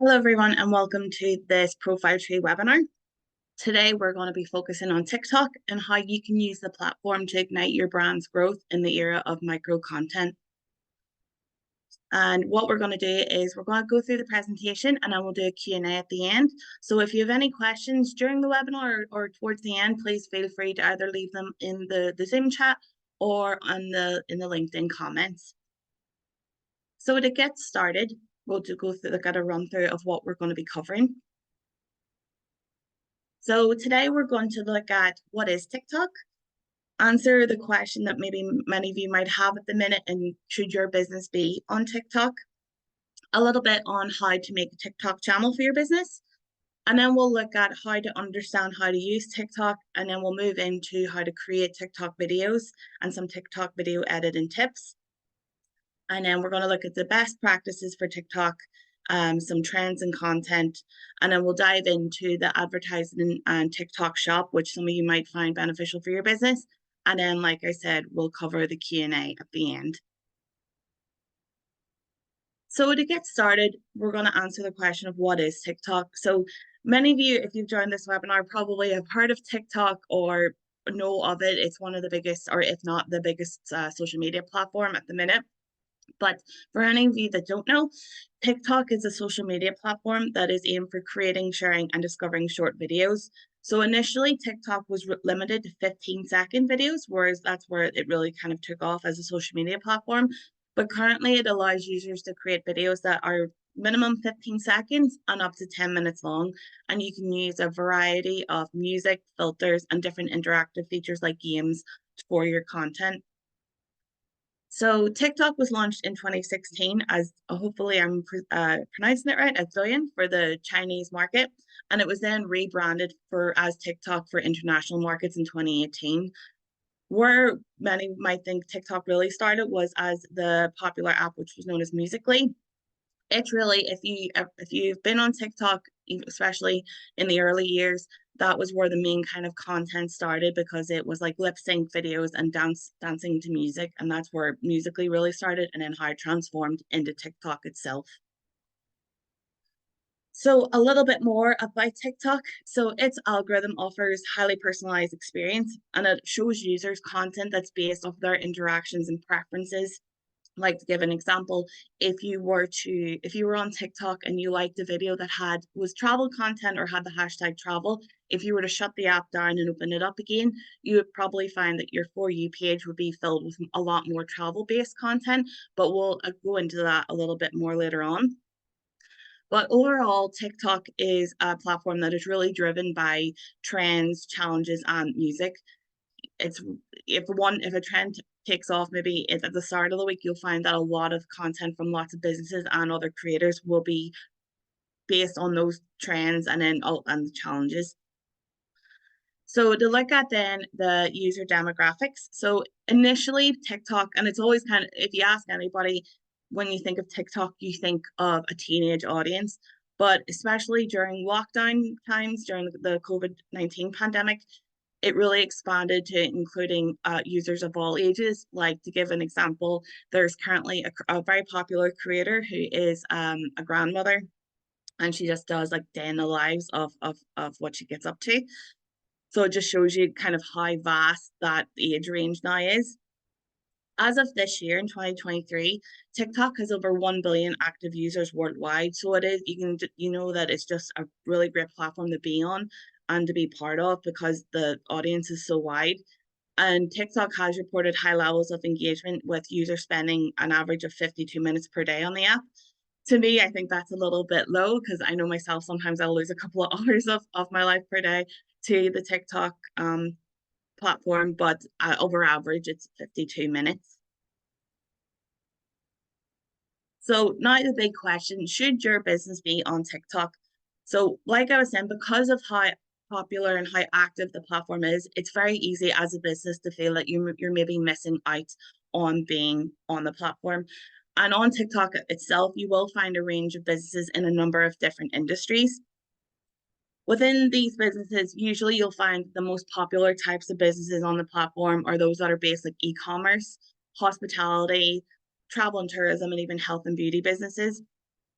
Hello everyone and welcome to this Profile Tree webinar. Today we're going to be focusing on TikTok and how you can use the platform to ignite your brand's growth in the era of micro content. And what we're going to do is we're going to go through the presentation and then we'll do a Q&A at the end. So if you have any questions during the webinar or towards the end, please feel free to either leave them in the Zoom chat or in the LinkedIn comments. So to get started, we'll go through a run through of what we're going to be covering. So today we're going to look at what is TikTok, answer the question that maybe many of you might have at the minute, and should your business be on TikTok? A little bit on how to make a TikTok channel for your business. And then we'll look at how to understand how to use TikTok, and then we'll move into how to create TikTok videos and some TikTok video editing tips. And then we're going to look at the best practices for TikTok, some trends and content, and then we'll dive into the advertising and TikTok shop, which some of you might find beneficial for your business. And then, like I said, we'll cover the Q&A at the end. So to get started, we're going to answer the question of what is TikTok. So many of you, if you've joined this webinar, probably have heard of TikTok or know of it. It's one of the biggest, or if not the biggest, social media platform at the minute. But for any of you that don't know, TikTok is a social media platform that is aimed for creating, sharing, and discovering short videos. So initially, TikTok was limited to 15-second videos, whereas that's where it really kind of took off as a social media platform. But currently, it allows users to create videos that are minimum 15 seconds and up to 10 minutes long. And you can use a variety of music, filters, and different interactive features like games for your content. So TikTok was launched in 2016 as, hopefully I'm pronouncing it right, as Douyin for the Chinese market. And it was then rebranded as TikTok for international markets in 2018. Where many might think TikTok really started was as the popular app, which was known as Musical.ly. It's really, if you've been on TikTok, especially in the early years, that was where the main kind of content started, because it was like lip sync videos and dancing to music, and that's where Musical.ly really started, and then how it transformed into TikTok itself. So a little bit more about TikTok. So its algorithm offers highly personalized experience, and it shows users content that's based off their interactions and preferences. Like, to give an example, if you were on TikTok and you liked a video that was travel content or had the hashtag travel, if you were to shut the app down and open it up again, you would probably find that your For You page would be filled with a lot more travel based content, but we'll go into that a little bit more later on. But overall, TikTok is a platform that is really driven by trends, challenges, and music. It's if a trend takes off, maybe at the start of the week, you'll find that a lot of content from lots of businesses and other creators will be based on those trends and the challenges. So to look at then the user demographics. So initially TikTok, and it's always kind of, if you ask anybody, when you think of TikTok, you think of a teenage audience. But especially during lockdown times, during the COVID-19 pandemic, it really expanded to including users of all ages. Like, to give an example, there's currently a very popular creator who is a grandmother, and she just does like day in the lives of what she gets up to. So it just shows you kind of how vast that age range now is. As of this year in 2023, TikTok has over 1 billion active users worldwide. So it is, you know that it's just a really great platform to be on and to be part of, because the audience is so wide. And TikTok has reported high levels of engagement, with users spending an average of 52 minutes per day on the app. To me, I think that's a little bit low, because I know myself, sometimes I'll lose a couple of hours of my life per day to the TikTok platform, but over average, it's 52 minutes. So now the big question, should your business be on TikTok? So like I was saying, because of how popular and how active the platform is, it's very easy as a business to feel that you're maybe missing out on being on the platform. And on TikTok itself, you will find a range of businesses in a number of different industries. Within these businesses, usually you'll find the most popular types of businesses on the platform are those that are based like e-commerce, hospitality, travel and tourism, and even health and beauty businesses.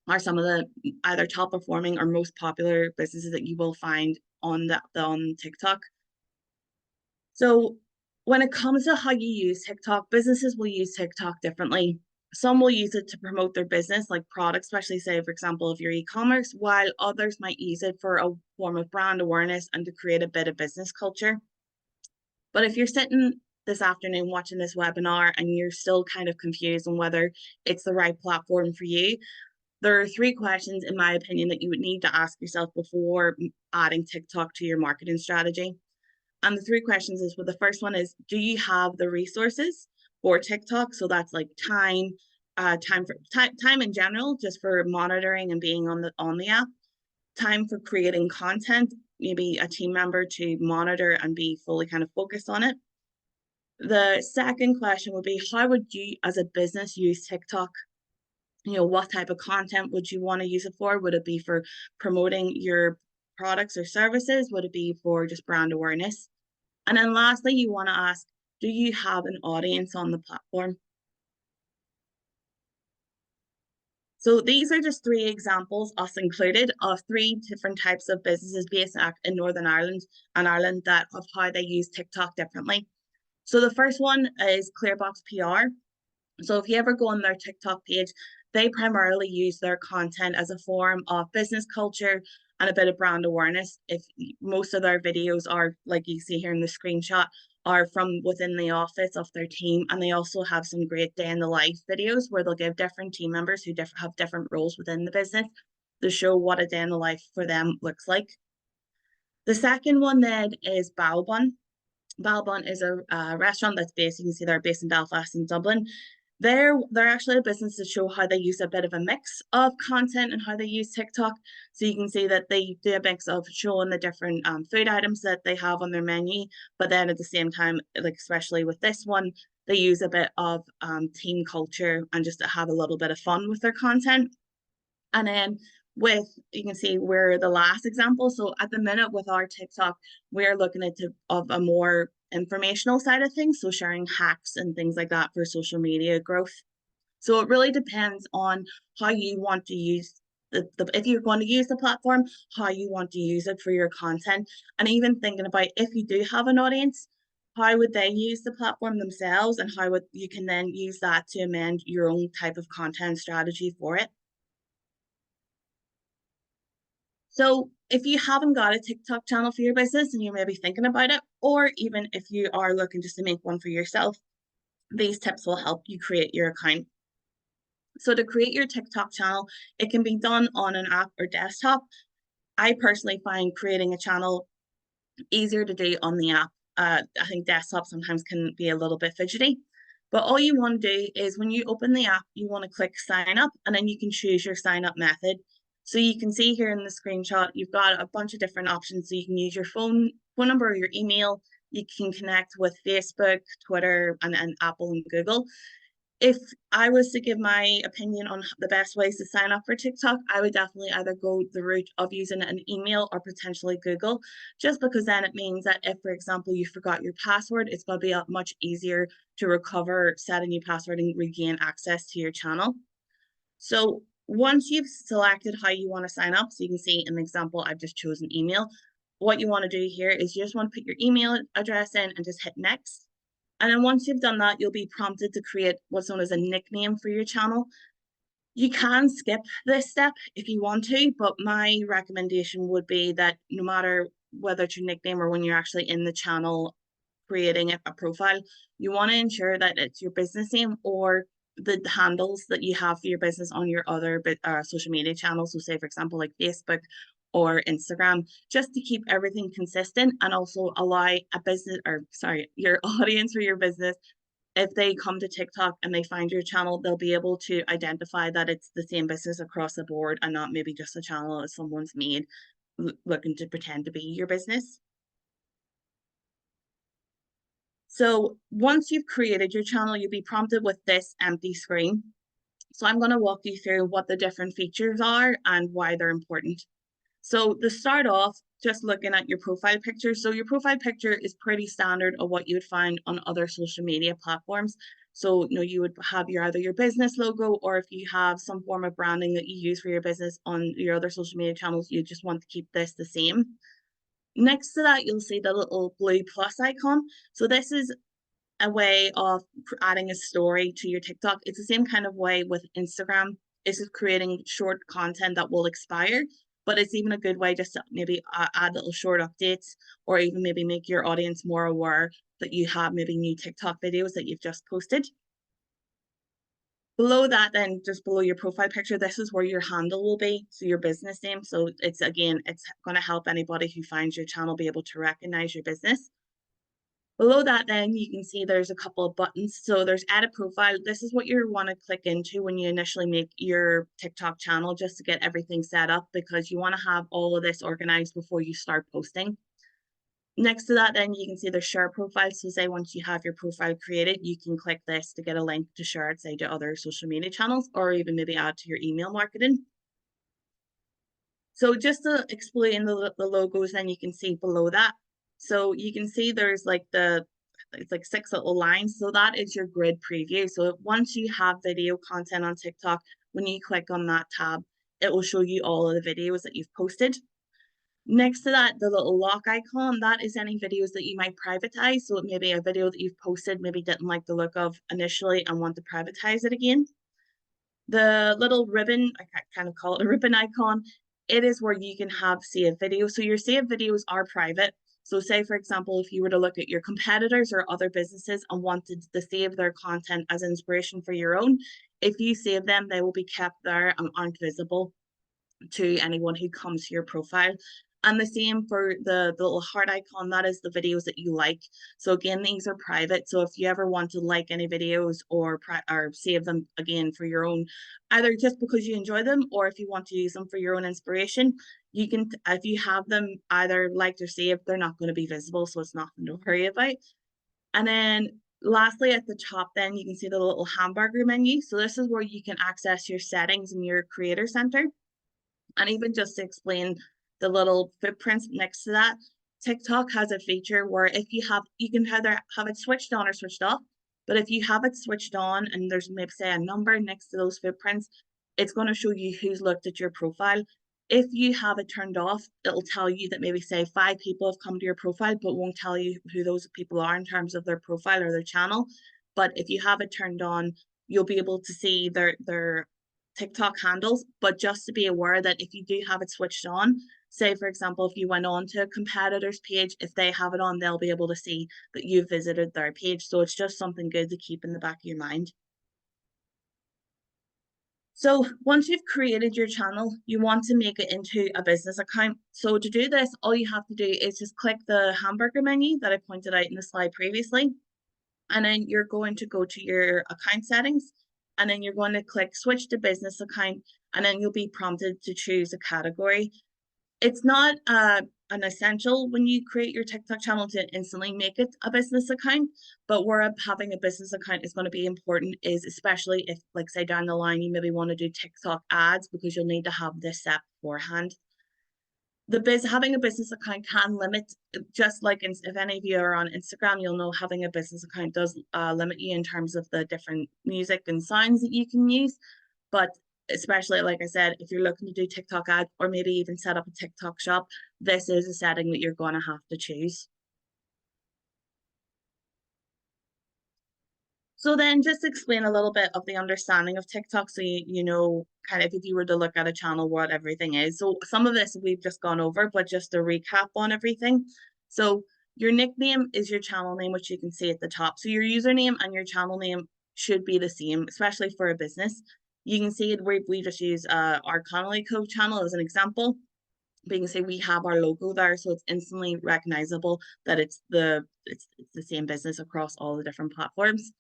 are some of the either top performing or most popular businesses that you will find on on TikTok. So when it comes to how you use TikTok, businesses will use TikTok differently. Some will use it to promote their business, like products, especially say, for example, if you're e-commerce, while others might use it for a form of brand awareness and to create a bit of business culture. But if you're sitting this afternoon watching this webinar and you're still kind of confused on whether it's the right platform for you, there are three questions, in my opinion, that you would need to ask yourself before adding TikTok to your marketing strategy. And the three questions is, well, the first one is, do you have the resources for TikTok? So that's like time in general, just for monitoring and being on the app, time for creating content, maybe a team member to monitor and be fully kind of focused on it. The second question would be, how would you as a business use TikTok? What type of content would you want to use it for? Would it be for promoting your products or services? Would it be for just brand awareness? And then lastly, you want to ask, do you have an audience on the platform? So these are just three examples, us included, of three different types of businesses based in Northern Ireland and Ireland that of how they use TikTok differently. So the first one is Clearbox PR. So if you ever go on their TikTok page, they primarily use their content as a form of business culture and a bit of brand awareness. If most of their videos are, like you see here in the screenshot, are from within the office of their team, and they also have some great day in the life videos where they'll give different team members who have different roles within the business to show what a day in the life for them looks like. The second one then is Balbon. Balbon is a restaurant that's based, you can see they're based in Belfast and Dublin. They're actually a business to show how they use a bit of a mix of content and how they use TikTok. So you can see that they do a mix of showing the different food items that they have on their menu, but then at the same time, like especially with this one, they use a bit of team culture and just to have a little bit of fun with their content. And then you can see we're the last example. So at the minute with our TikTok, we're looking at of a more informational side of things. So sharing hacks and things like that for social media growth. So it really depends on how you want to use if you're going to use the platform, how you want to use it for your content. And even thinking about if you do have an audience, how would they use the platform themselves and how would you can then use that to amend your own type of content strategy for it. So if you haven't got a TikTok channel for your business and you're maybe thinking about it, or even if you are looking just to make one for yourself, these tips will help you create your account. So to create your TikTok channel, it can be done on an app or desktop. I personally find creating a channel easier to do on the app. I think desktop sometimes can be a little bit fidgety. But all you want to do is when you open the app, you want to click sign up and then you can choose your sign up method. So you can see here in the screenshot, you've got a bunch of different options. So you can use your phone number or your email. You can connect with Facebook, Twitter, and Apple and Google. If I was to give my opinion on the best ways to sign up for TikTok, I would definitely either go the route of using an email or potentially Google, just because then it means that if, for example, you forgot your password, it's going to be much easier to recover, set a new password, and regain access to your channel. So once you've selected how you want to sign up, so you can see in the example, I've just chosen email. What you want to do here is you just want to put your email address in and just hit next. And then once you've done that, you'll be prompted to create what's known as a nickname for your channel. You can skip this step if you want to, but my recommendation would be that no matter whether it's your nickname or when you're actually in the channel creating a profile, you want to ensure that it's your business name or the handles that you have for your business on your other social media channels. So say, for example, like Facebook or Instagram, just to keep everything consistent and also allow your audience for your business, if they come to TikTok and they find your channel, they'll be able to identify that it's the same business across the board and not maybe just a channel that someone's made looking to pretend to be your business. So once you've created your channel, you'll be prompted with this empty screen. So I'm going to walk you through what the different features are and why they're important. So to start off, just looking at your profile picture. So your profile picture is pretty standard of what you would find on other social media platforms. So, you would have either your business logo, or if you have some form of branding that you use for your business on your other social media channels, you just want to keep this the same. Next to that, you'll see the little blue plus icon. So this is a way of adding a story to your TikTok. It's the same kind of way with Instagram. It's just creating short content that will expire, but it's even a good way just to maybe add little short updates, or even maybe make your audience more aware that you have maybe new TikTok videos that you've just posted. Below that, then just below your profile picture, this is where your handle will be, so your business name. So it's going to help anybody who finds your channel be able to recognize your business. Below that, then you can see there's a couple of buttons. So there's edit profile. This is what you want to click into when you initially make your TikTok channel, just to get everything set up, because you want to have all of this organized before you start posting. Next to that, then you can see the share profile. So say once you have your profile created, you can click this to get a link to share it, say, to other social media channels, or even maybe add to your email marketing. So just to explain the logos, then you can see below that. So you can see there's like it's like 6 little lines. So that is your grid preview. So once you have video content on TikTok, when you click on that tab, it will show you all of the videos that you've posted. Next to that, the little lock icon, that is any videos that you might privatize. So it may be a video that you've posted, maybe didn't like the look of initially and want to privatize it again. The little ribbon, I kind of call it a ribbon icon, it is where you can have saved videos. So your saved videos are private. So say, for example, if you were to look at your competitors or other businesses and wanted to save their content as inspiration for your own, if you save them, they will be kept there and aren't visible to anyone who comes to your profile. And the same for the little heart icon, that is the videos that you like. So again, these are private. So if you ever want to like any videos or save them again for your own, either just because you enjoy them, or if you want to use them for your own inspiration, you can, if you have them either liked or saved, they're not going to be visible. So it's nothing to worry about. And then lastly, at the top, then you can see the little hamburger menu. So this is where you can access your settings in your creator center. And even just to explain the little footprints next to that, TikTok has a feature where if you can either have it switched on or switched off. But if you have it switched on and there's maybe say a number next to those footprints, it's going to show you who's looked at your profile. If you have it turned off, it'll tell you that maybe say 5 people have come to your profile, but won't tell you who those people are in terms of their profile or their channel. But if you have it turned on, you'll be able to see their TikTok handles. But just to be aware that if you do have it switched on, say for example, if you went on to a competitor's page, if they have it on, they'll be able to see that you've visited their page. So it's just something good to keep in the back of your mind. So once you've created your channel, you want to make it into a business account. So to do this, all you have to do is just click the hamburger menu that I pointed out in the slide previously. And then you're going to go to your account settings, and then you're going to click switch to business account, and then you'll be prompted to choose a category. It's not an essential when you create your TikTok channel to instantly make it a business account, but where having a business account is going to be important is especially if, like say down the line, you maybe want to do TikTok ads, because you'll need to have this set beforehand. Having a business account can limit, just like if any of you are on Instagram, you'll know having a business account does limit you in terms of the different music and sounds that you can use. But especially, like I said, if you're looking to do TikTok ads or maybe even set up a TikTok shop, this is a setting that you're going to have to choose. So then just explain a little bit of the understanding of TikTok, so you know kind of if you were to look at a channel what everything is. So some of this we've just gone over, but just to recap on everything. So your nickname is your channel name, which you can see at the top. So your username and your channel name should be the same, especially for a business. You can see it, we just use our Connolly Cove channel as an example. But you can say we have our logo there, so it's instantly recognizable that it's the same business across all the different platforms.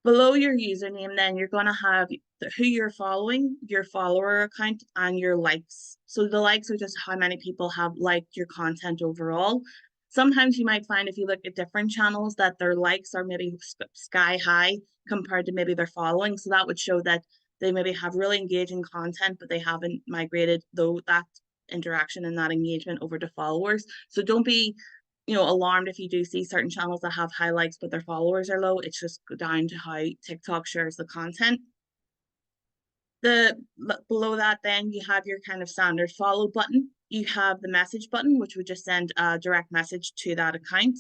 Below your username, then you're going to have who you're following, your follower account, and your likes. So the likes are just how many people have liked your content overall. Sometimes you might find if you look at different channels that their likes are maybe sky high compared to maybe their following. So that would show that they maybe have really engaging content, but they haven't migrated that interaction and that engagement over to followers. So don't be alarmed if you do see certain channels that have high likes but their followers are low. It's just down to how TikTok shares the content. Below that, then you have your kind of standard follow button. You have the message button, which would just send a direct message to that account.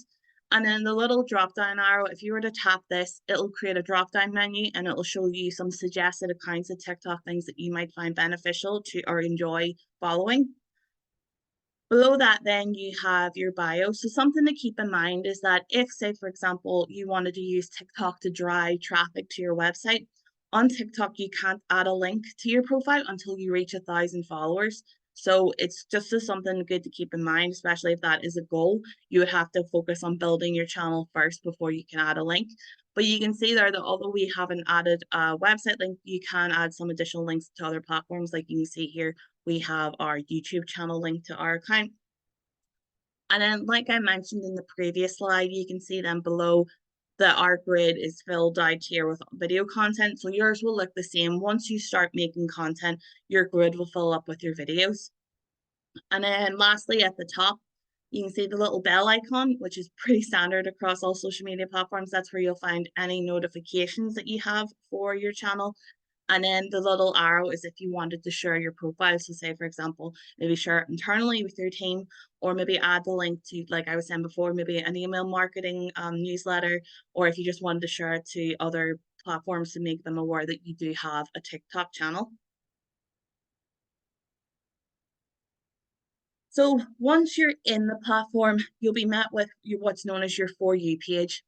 And then the little drop down arrow, if you were to tap this, it'll create a drop down menu and it'll show you some suggested accounts of TikTok things that you might find beneficial to or enjoy following. Below that, then you have your bio. So something to keep in mind is that if, say, for example, you wanted to use TikTok to drive traffic to your website, on TikTok, you can't add a link to your profile until you reach 1,000 followers. So it's just something good to keep in mind, especially if that is a goal. You would have to focus on building your channel first before you can add a link. But you can see there that although we haven't added a website link, you can add some additional links to other platforms. Like you can see here, we have our YouTube channel linked to our account. And then, like I mentioned in the previous slide, you can see then below that our grid is filled out here with video content. So yours will look the same. Once you start making content, your grid will fill up with your videos. And then lastly, at the top, you can see the little bell icon, which is pretty standard across all social media platforms. That's where you'll find any notifications that you have for your channel. And then the little arrow is if you wanted to share your profile. So say, for example, maybe share it internally with your team, or maybe add the link to, like I was saying before, maybe an email marketing newsletter, or if you just wanted to share it to other platforms to make them aware that you do have a TikTok channel. So once you're in the platform, you'll be met with what's known as your For You page.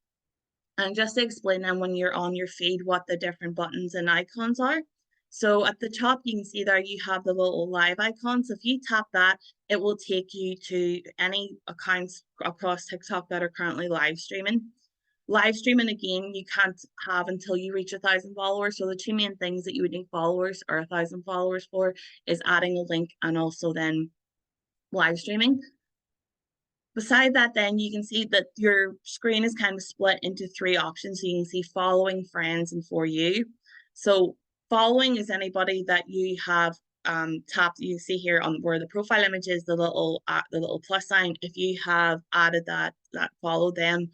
And just to explain then when you're on your feed what the different buttons and icons are. So at the top, you can see there you have the little live icon. So if you tap that, it will take you to any accounts across TikTok that are currently live streaming. Live streaming, again, you can't have until you reach 1,000 followers. So the two main things that you would need followers or 1,000 followers for is adding a link and also then live streaming. Beside that, then you can see that your screen is kind of split into three options. So you can see following, friends, and For You. So following is anybody that you have tapped. You see here on where the profile image is, the little plus sign. If you have added that follow them,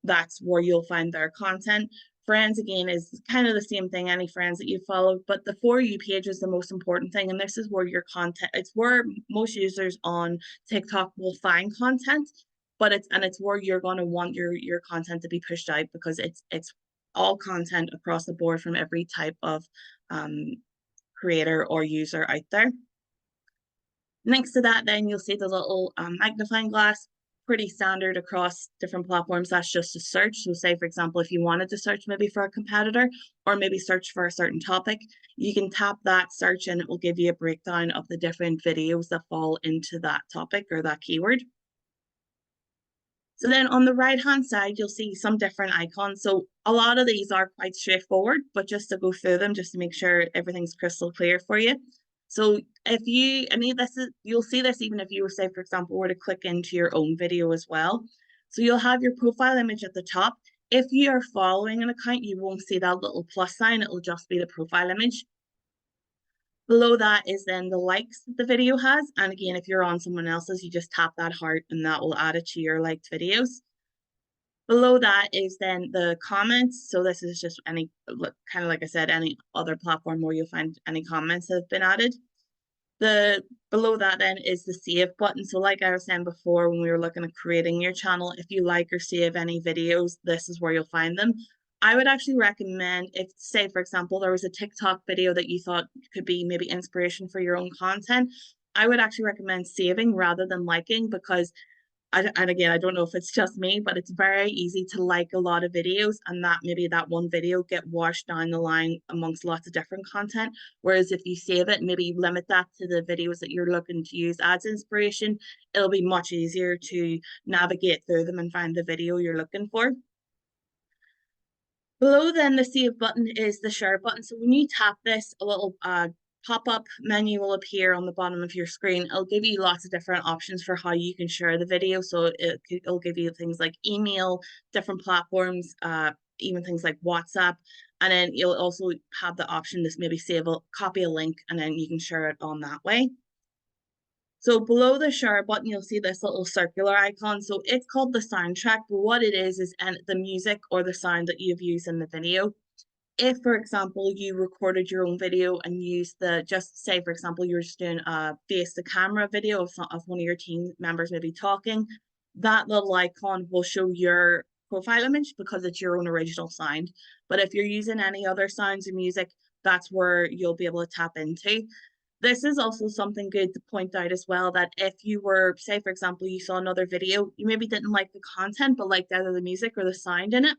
that's where you'll find their content. Friends, again, is kind of the same thing, any friends that you follow, but the For You page is the most important thing. And this is where your content, it's where most users on TikTok will find content, but it's where you're going to want your content to be pushed out because it's all content across the board from every type of creator or user out there. Next to that, then you'll see the little magnifying glass, pretty standard across different platforms. That's just a search. So say, for example, if you wanted to search maybe for a competitor or maybe search for a certain topic, you can tap that search and it will give you a breakdown of the different videos that fall into that topic or that keyword. So then on the right-hand side, you'll see some different icons. So a lot of these are quite straightforward, but just to go through them, just to make sure everything's crystal clear for you. So if you, you'll see this even if you were, say, for example, were to click into your own video as well. So you'll have your profile image at the top. If you are following an account, you won't see that little plus sign. It'll just be the profile image. Below that is then the likes that the video has. And again, if you're on someone else's, you just tap that heart and that will add it to your liked videos. Below that is then the comments. So this is just any, kind of like I said, any other platform where you'll find any comments that have been added. Below that then is the save button. So like I was saying before, when we were looking at creating your channel, if you like or save any videos, this is where you'll find them. I would actually recommend if, say, for example, there was a TikTok video that you thought could be maybe inspiration for your own content, I would actually recommend saving rather than liking because and again, I don't know if it's just me, but it's very easy to like a lot of videos and that maybe that one video get washed down the line amongst lots of different content. Whereas if you save it, maybe you limit that to the videos that you're looking to use as inspiration, it'll be much easier to navigate through them and find the video you're looking for. Below then the save button is the share button. So when you tap this, a little pop-up menu will appear on the bottom of your screen. It'll give you lots of different options for how you can share the video. So it'll give you things like email, different platforms, even things like WhatsApp. And then you'll also have the option to maybe copy a link and then you can share it on that way. So below the share button, you'll see this little circular icon. So it's called the soundtrack, but what it is the music or the sound that you've used in the video. If, for example, you recorded your own video and used just say, for example, you're just doing a face to camera video of one of your team members maybe talking, that little icon will show your profile image because it's your own original sound. But if you're using any other sounds or music, that's where you'll be able to tap into. This is also something good to point out as well, that if you were, say, for example, you saw another video, you maybe didn't like the content, but liked either the music or the sound in it,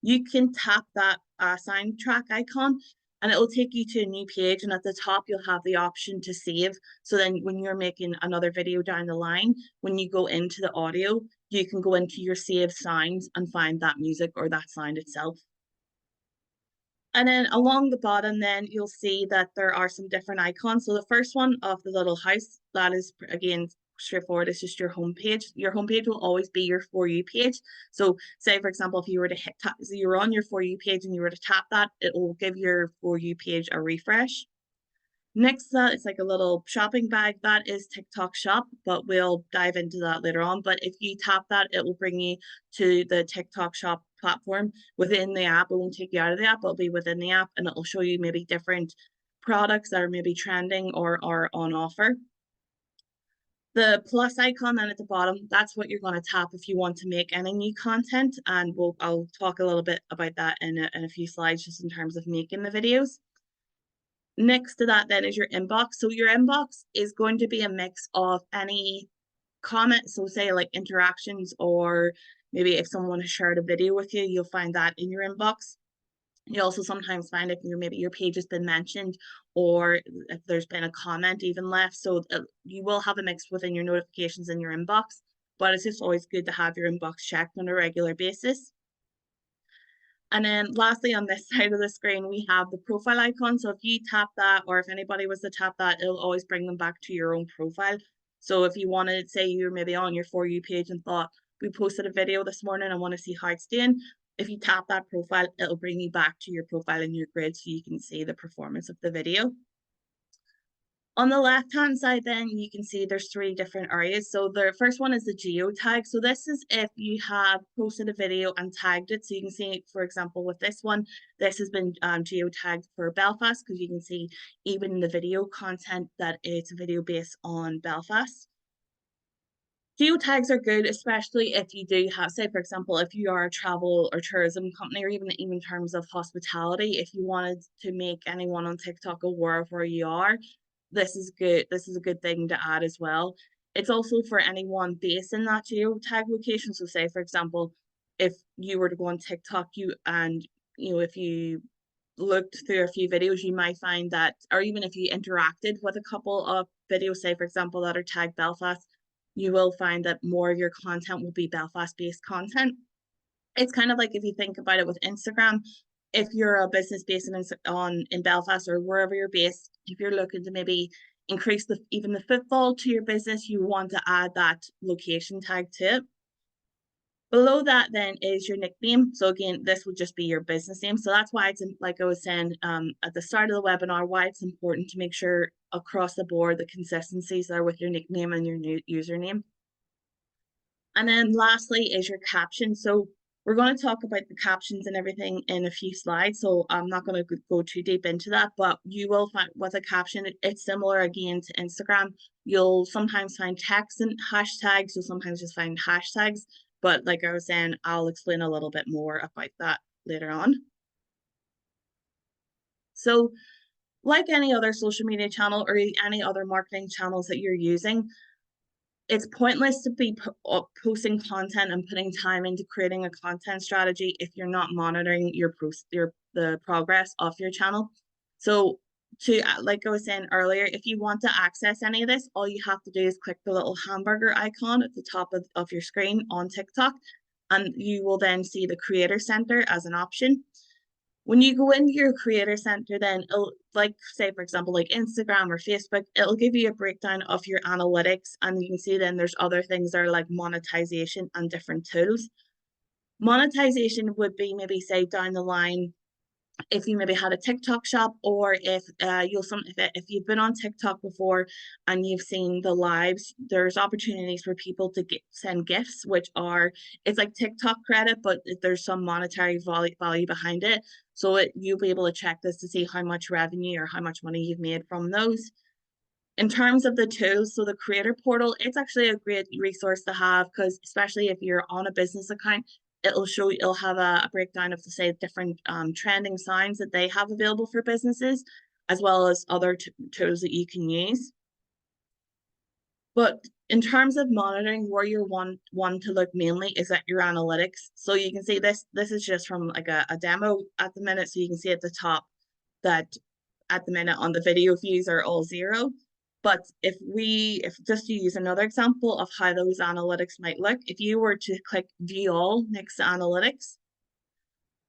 you can tap that soundtrack icon and it will take you to a new page. And at the top, you'll have the option to save. So then when you're making another video down the line, when you go into the audio, you can go into your saved sounds and find that music or that sound itself. And then along the bottom, then you'll see that there are some different icons. So the first one of the little house, that is again straightforward. It's just your home page. Your home page will always be your For You page. So say, for example, if you were to so you're on your For You page and you were to tap that, it will give your For You page a refresh. Next to that, it's like a little shopping bag. That is TikTok Shop, but we'll dive into that later on. But if you tap that, it will bring you to the TikTok Shop platform within the app. It won't take you out of the app, it'll be within the app, and it'll show you maybe different products that are maybe trending or are on offer. The plus icon then at the bottom, that's what you're going to tap if you want to make any new content. And I'll talk a little bit about that in a few slides just in terms of making the videos. Next to that then is your inbox. So your inbox is going to be a mix of any comments, so say like interactions, or maybe if someone has shared a video with you, you'll find that in your inbox. You also sometimes find if maybe your page has been mentioned or if there's been a comment even left. So you will have a mix within your notifications in your inbox, but it's just always good to have your inbox checked on a regular basis. And then lastly, on this side of the screen, we have the profile icon. So if you tap that, or if anybody was to tap that, it'll always bring them back to your own profile. So if you wanted, say you're maybe on your For You page and thought, we posted a video this morning, I want to see how it's doing. If you tap that profile, it'll bring you back to your profile in your grid so you can see the performance of the video. On the left-hand side, then you can see there's three different areas. So the first one is the geo tag. So this is if you have posted a video and tagged it. So you can see, for example, with this one, this has been geo tagged for Belfast, because you can see even in the video content that it's a video based on Belfast. Geo tags are good, especially if you do have, say, for example, if you are a travel or tourism company, or even in terms of hospitality, if you wanted to make anyone on TikTok aware of where you are, this is good. This is a good thing to add as well. It's also for anyone based in that geo tag location. So say, for example, if you were to go on TikTok, if you looked through a few videos, you might find that, or even if you interacted with a couple of videos, say, for example, that are tagged Belfast, you will find that more of your content will be Belfast-based content. It's kind of like if you think about it with Instagram, if you're a business based in Belfast or wherever you're based, if you're looking to maybe increase even the footfall to your business, you want to add that location tag to it. Below that then is your nickname. So again, this would just be your business name. So that's why it's, like I was saying at the start of the webinar, why it's important to make sure across the board the consistencies are with your nickname and your new username. And then lastly is your caption. So we're going to talk about the captions and everything in a few slides, so I'm not going to go too deep into that, but you will find with a caption, it's similar again to Instagram. You'll sometimes find text and hashtags, you'll sometimes just find hashtags, but like I was saying, I'll explain a little bit more about that later on. So like any other social media channel or any other marketing channels that you're using, it's pointless to be posting content and putting time into creating a content strategy if you're not monitoring the progress of your channel. So like I was saying earlier, if you want to access any of this, all you have to do is click the little hamburger icon at the top of your screen on TikTok, and you will then see the Creator Center as an option. When you go into your Creator Center, then it'll, like say for example like Instagram or Facebook, it'll give you a breakdown of your analytics, and you can see then there's other things that are like monetization and different tools. Monetization would be maybe say down the line if you maybe had a TikTok shop, or if if you've been on TikTok before and you've seen the lives, there's opportunities for people to send gifts, which are, it's like TikTok credit, but there's some monetary value behind it. So you'll be able to check this to see how much revenue or how much money you've made from those. In terms of the tools, so the creator portal, it's actually a great resource to have, because especially if you're on a business account, it'll have a breakdown of, the say, different trending signs that they have available for businesses, as well as other tools that you can use. But in terms of monitoring, where you're one to look mainly is at your analytics. So you can see this is just from like a demo at the minute. So you can see at the top that at the minute on the video views are all 0. But if just to use another example of how those analytics might look, if you were to click view all next to analytics,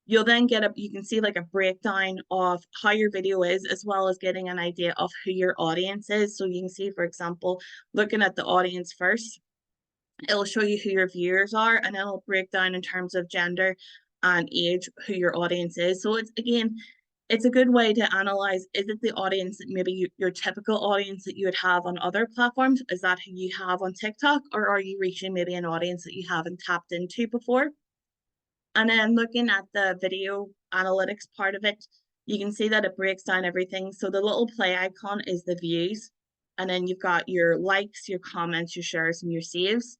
you'll then you can see like a breakdown of how your video is, as well as getting an idea of who your audience is. So you can see, for example, looking at the audience first, it'll show you who your viewers are, and it'll break down in terms of gender and age who your audience is. So it's a good way to analyze, is it the audience that maybe your typical audience that you would have on other platforms? Is that who you have on TikTok, or are you reaching maybe an audience that you haven't tapped into before? And then looking at the video analytics part of it, you can see that it breaks down everything. So the little play icon is the views, and then you've got your likes, your comments, your shares, and your saves.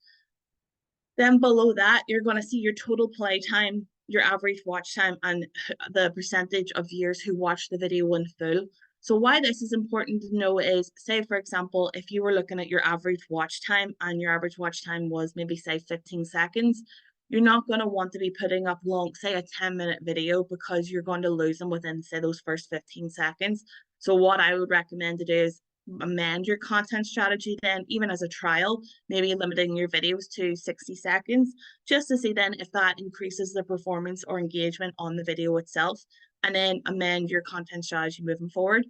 Then below that, you're going to see your total play time, your average watch time, and the percentage of viewers who watch the video in full. So why this is important to know is, say, for example, if you were looking at your average watch time and your average watch time was maybe, say, 15 seconds, you're not going to want to be putting up long, say, a 10-minute video, because you're going to lose them within, say, those first 15 seconds. So what I would recommend to do is amend your content strategy then, even as a trial, maybe limiting your videos to 60 seconds, just to see then if that increases the performance or engagement on the video itself, and then amend your content strategy moving forward.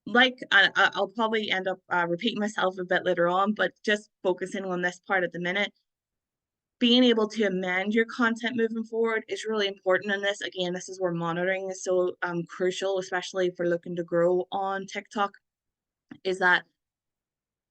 Like, I'll probably end up repeating myself a bit later on, but just focusing on this part at the minute, being able to amend your content moving forward is really important in this. Again, this is where monitoring is so crucial, especially if we're looking to grow on TikTok, is that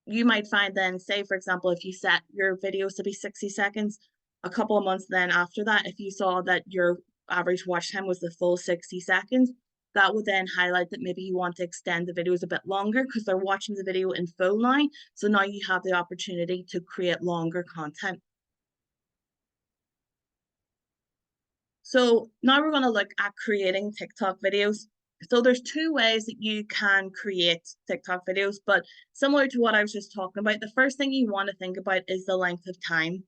you might find then, say, for example, if you set your videos to be 60 seconds, a couple of months then after that, if you saw that your average watch time was the full 60 seconds, that would then highlight that maybe you want to extend the videos a bit longer, because they're watching the video in full now. So now you have the opportunity to create longer content. So now we're going to look at creating TikTok videos. So there's 2 ways that you can create TikTok videos, but similar to what I was just talking about, the first thing you want to think about is the length of time.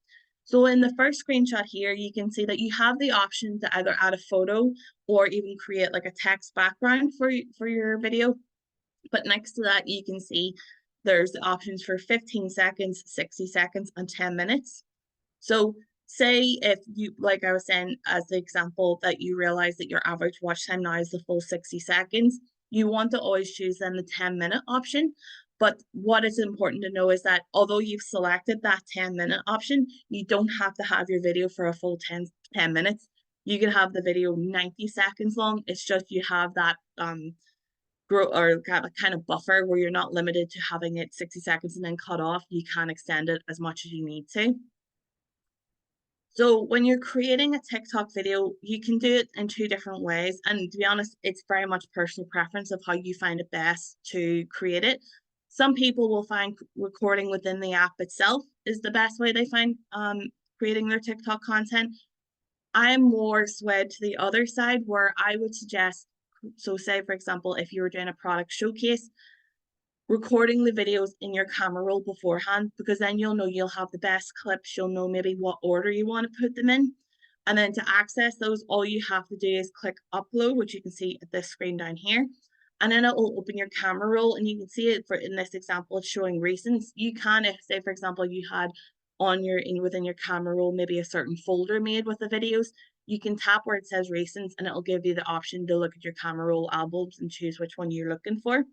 So in the first screenshot here, you can see that you have the option to either add a photo or even create like a text background for your video. But next to that, you can see there's the options for 15 seconds, 60 seconds, and 10 minutes. So say if you, like I was saying, as the example, that you realize that your average watch time now is the full 60 seconds, you want to always choose then the 10-minute option. But what is important to know is that although you've selected that 10-minute option, you don't have to have your video for a full 10 minutes. You can have the video 90 seconds long. It's just you have that grow or kind of buffer where you're not limited to having it 60 seconds and then cut off. You can extend it as much as you need to. So when you're creating a TikTok video, you can do it in 2 different ways. And to be honest, it's very much personal preference of how you find it best to create it. Some people will find recording within the app itself is the best way they find creating their TikTok content. I'm more swayed to the other side, where I would suggest, so say, for example, if you were doing a product showcase, recording the videos in your camera roll beforehand, because then you'll know you'll have the best clips, you'll know maybe what order you want to put them in. And then to access those, all you have to do is click upload, which you can see at this screen down here. And then it will open your camera roll, and you can see it in this example, it's showing recents. You can, if say, for example, you had within your camera roll maybe a certain folder made with the videos, you can tap where it says recents, and it'll give you the option to look at your camera roll albums and choose which one you're looking for.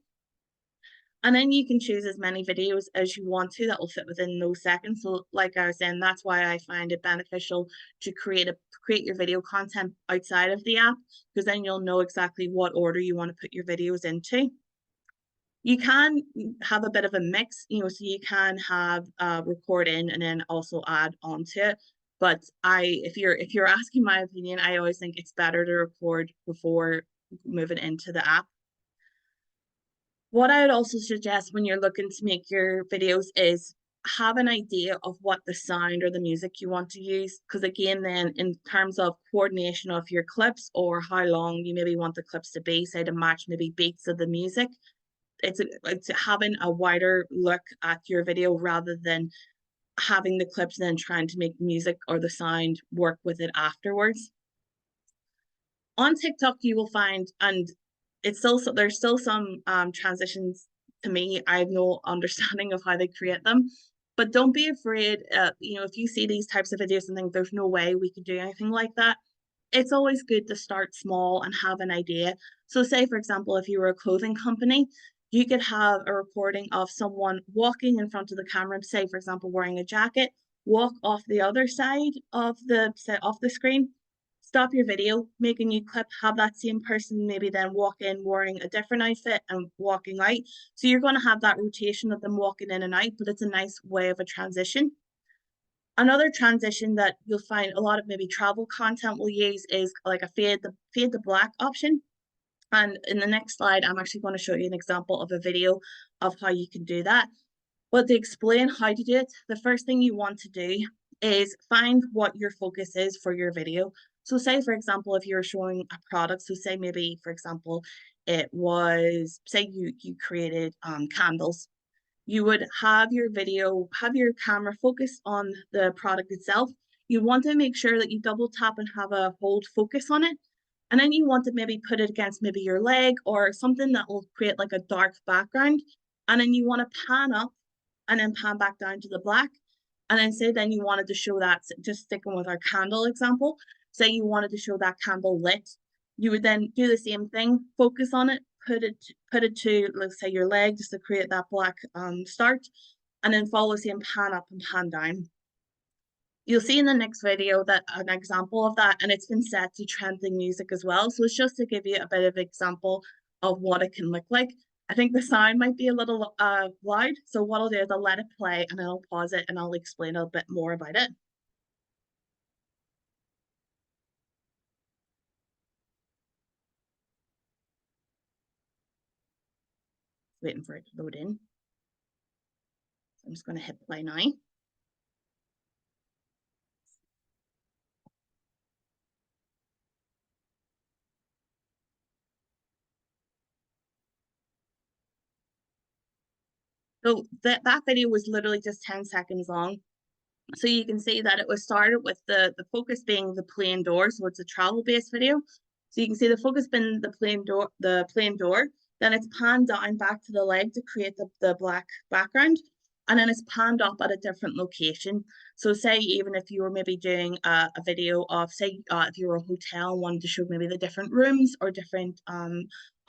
And then you can choose as many videos as you want to that will fit within those seconds. So like I was saying, that's why I find it beneficial to create your video content outside of the app, because then you'll know exactly what order you want to put your videos into. You can have a bit of a mix, so you can have record in and then also add onto it. But if you're asking my opinion, I always think it's better to record before moving into the app. What I would also suggest when you're looking to make your videos is have an idea of what the sound or the music you want to use. Because again, then in terms of coordination of your clips or how long you maybe want the clips to be, say to match maybe beats of the music, it's having a wider look at your video rather than having the clips and then trying to make the music or the sound work with it afterwards. On TikTok, you will find, and it's still there's still some transitions to me. I have no understanding of how they create them, but don't be afraid. If you see these types of videos and think there's no way we could do anything like that, it's always good to start small and have an idea. So say, for example, if you were a clothing company, you could have a recording of someone walking in front of the camera, say, for example, wearing a jacket, walk off the other side of the screen, stop your video, make a new clip, have that same person maybe then walk in wearing a different outfit and walking out. So you're going to have that rotation of them walking in and out, but it's a nice way of a transition. Another transition that you'll find a lot of maybe travel content will use is like a fade to black option. And in the next slide, I'm actually going to show you an example of a video of how you can do that. But to explain how to do it, the first thing you want to do is find what your focus is for your video. So say, for example, if you're showing a product, so say maybe, for example, it was, say you created candles. You would have your camera focused on the product itself. You want to make sure that you double tap and have a hold focus on it. And then you want to maybe put it against maybe your leg or something that will create like a dark background. And then you want to pan up and then pan back down to the black. And then say then you wanted to show that, just sticking with our candle example, say you wanted to show that candle lit, you would then do the same thing, focus on it, put it to, let's say, your leg just to create that black start, and then follow the same pan up and pan down. You'll see in the next video that an example of that, and it's been set to trending music as well. So it's just to give you a bit of example of what it can look like. I think the sound might be a little loud. So what I'll do is I'll let it play and I'll pause it and I'll explain a bit more about it. Waiting for it to load in. So I'm just going to hit play now. So that video was literally just 10 seconds long. So you can see that it was started with the focus being the plane door. So it's a travel-based video. So you can see the focus being the plane door. Then it's panned down back to the leg to create the black background. And then it's panned up at a different location. So say even if you were maybe doing a video of, say, if you were a hotel and wanted to show maybe the different rooms or different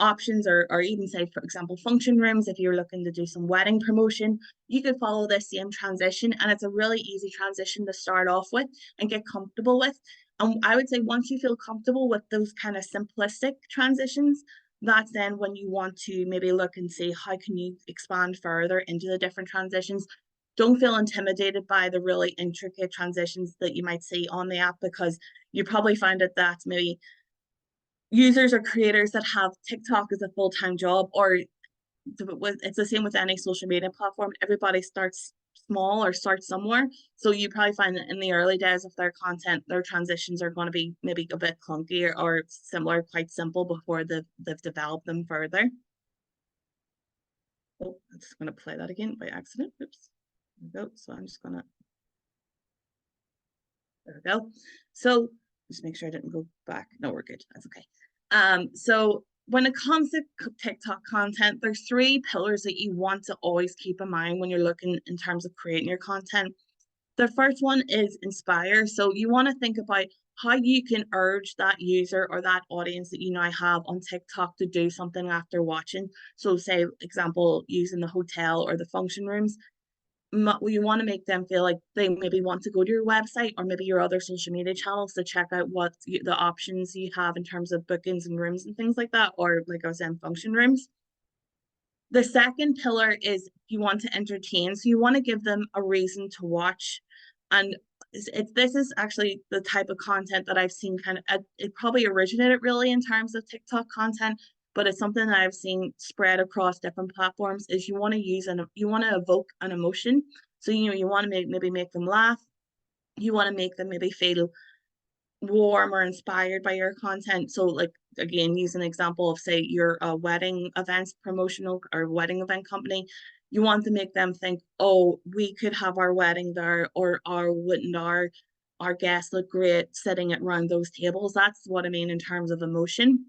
options, or even say, for example, function rooms, if you're looking to do some wedding promotion, you could follow this same transition. And it's a really easy transition to start off with and get comfortable with. And I would say once you feel comfortable with those kind of simplistic transitions, that's then when you want to maybe look and see how can you expand further into the different transitions. Don't feel intimidated by the really intricate transitions that you might see on the app, because you probably find that that's maybe users or creators that have TikTok as a full-time job, or it's the same with any social media platform. Everybody starts small or starts somewhere. So you probably find that in the early days of their content, their transitions are going to be maybe a bit clunky or similar, quite simple before they've developed them further. Oh, I'm just going to play that again by accident. Oops. There we go. So I'm just going to, there we go. So just make sure I didn't go back. No, we're good. That's okay. So when it comes to TikTok content, there's 3 pillars that you want to always keep in mind when you're looking in terms of creating your content. The first one is inspire. So you want to think about how you can urge that user or that audience that you now have on TikTok to do something after watching. So say, example, using the hotel or the function rooms, you want to make them feel like they maybe want to go to your website or maybe your other social media channels to check out what the options you have in terms of bookings and rooms and things like that, or like I was saying, function rooms. The second pillar is you want to entertain. So you want to give them a reason to watch. And this is actually the type of content that I've seen kind of, it probably originated really in terms of TikTok content, but it's something that I've seen spread across different platforms is you want to use and you want to evoke an emotion. So, you want to maybe make them laugh. You want to make them maybe feel warm or inspired by your content. So like, again, use an example of say you're a wedding events promotional or wedding event company. You want to make them think, oh, we could have our wedding there, or wouldn't our guests look great sitting around those tables. That's what I mean in terms of emotion.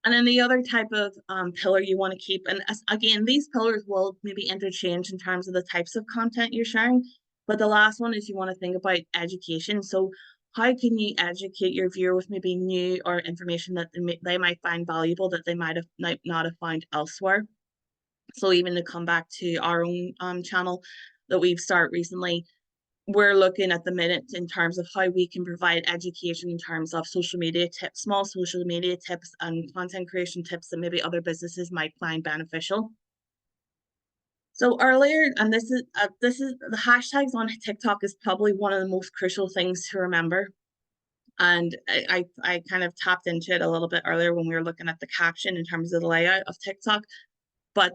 And then the other type of pillar you want to keep, and again, these pillars will maybe interchange in terms of the types of content you're sharing, but the last one is you want to think about education. So how can you educate your viewer with maybe new or information that they might find valuable that they might not have found elsewhere? So even to come back to our own channel that we've started recently, we're looking at the minute in terms of how we can provide education in terms of social media tips, small social media tips and content creation tips that maybe other businesses might find beneficial. So earlier, and this is the hashtags on TikTok is probably one of the most crucial things to remember. And I kind of tapped into it a little bit earlier when we were looking at the caption in terms of the layout of TikTok. But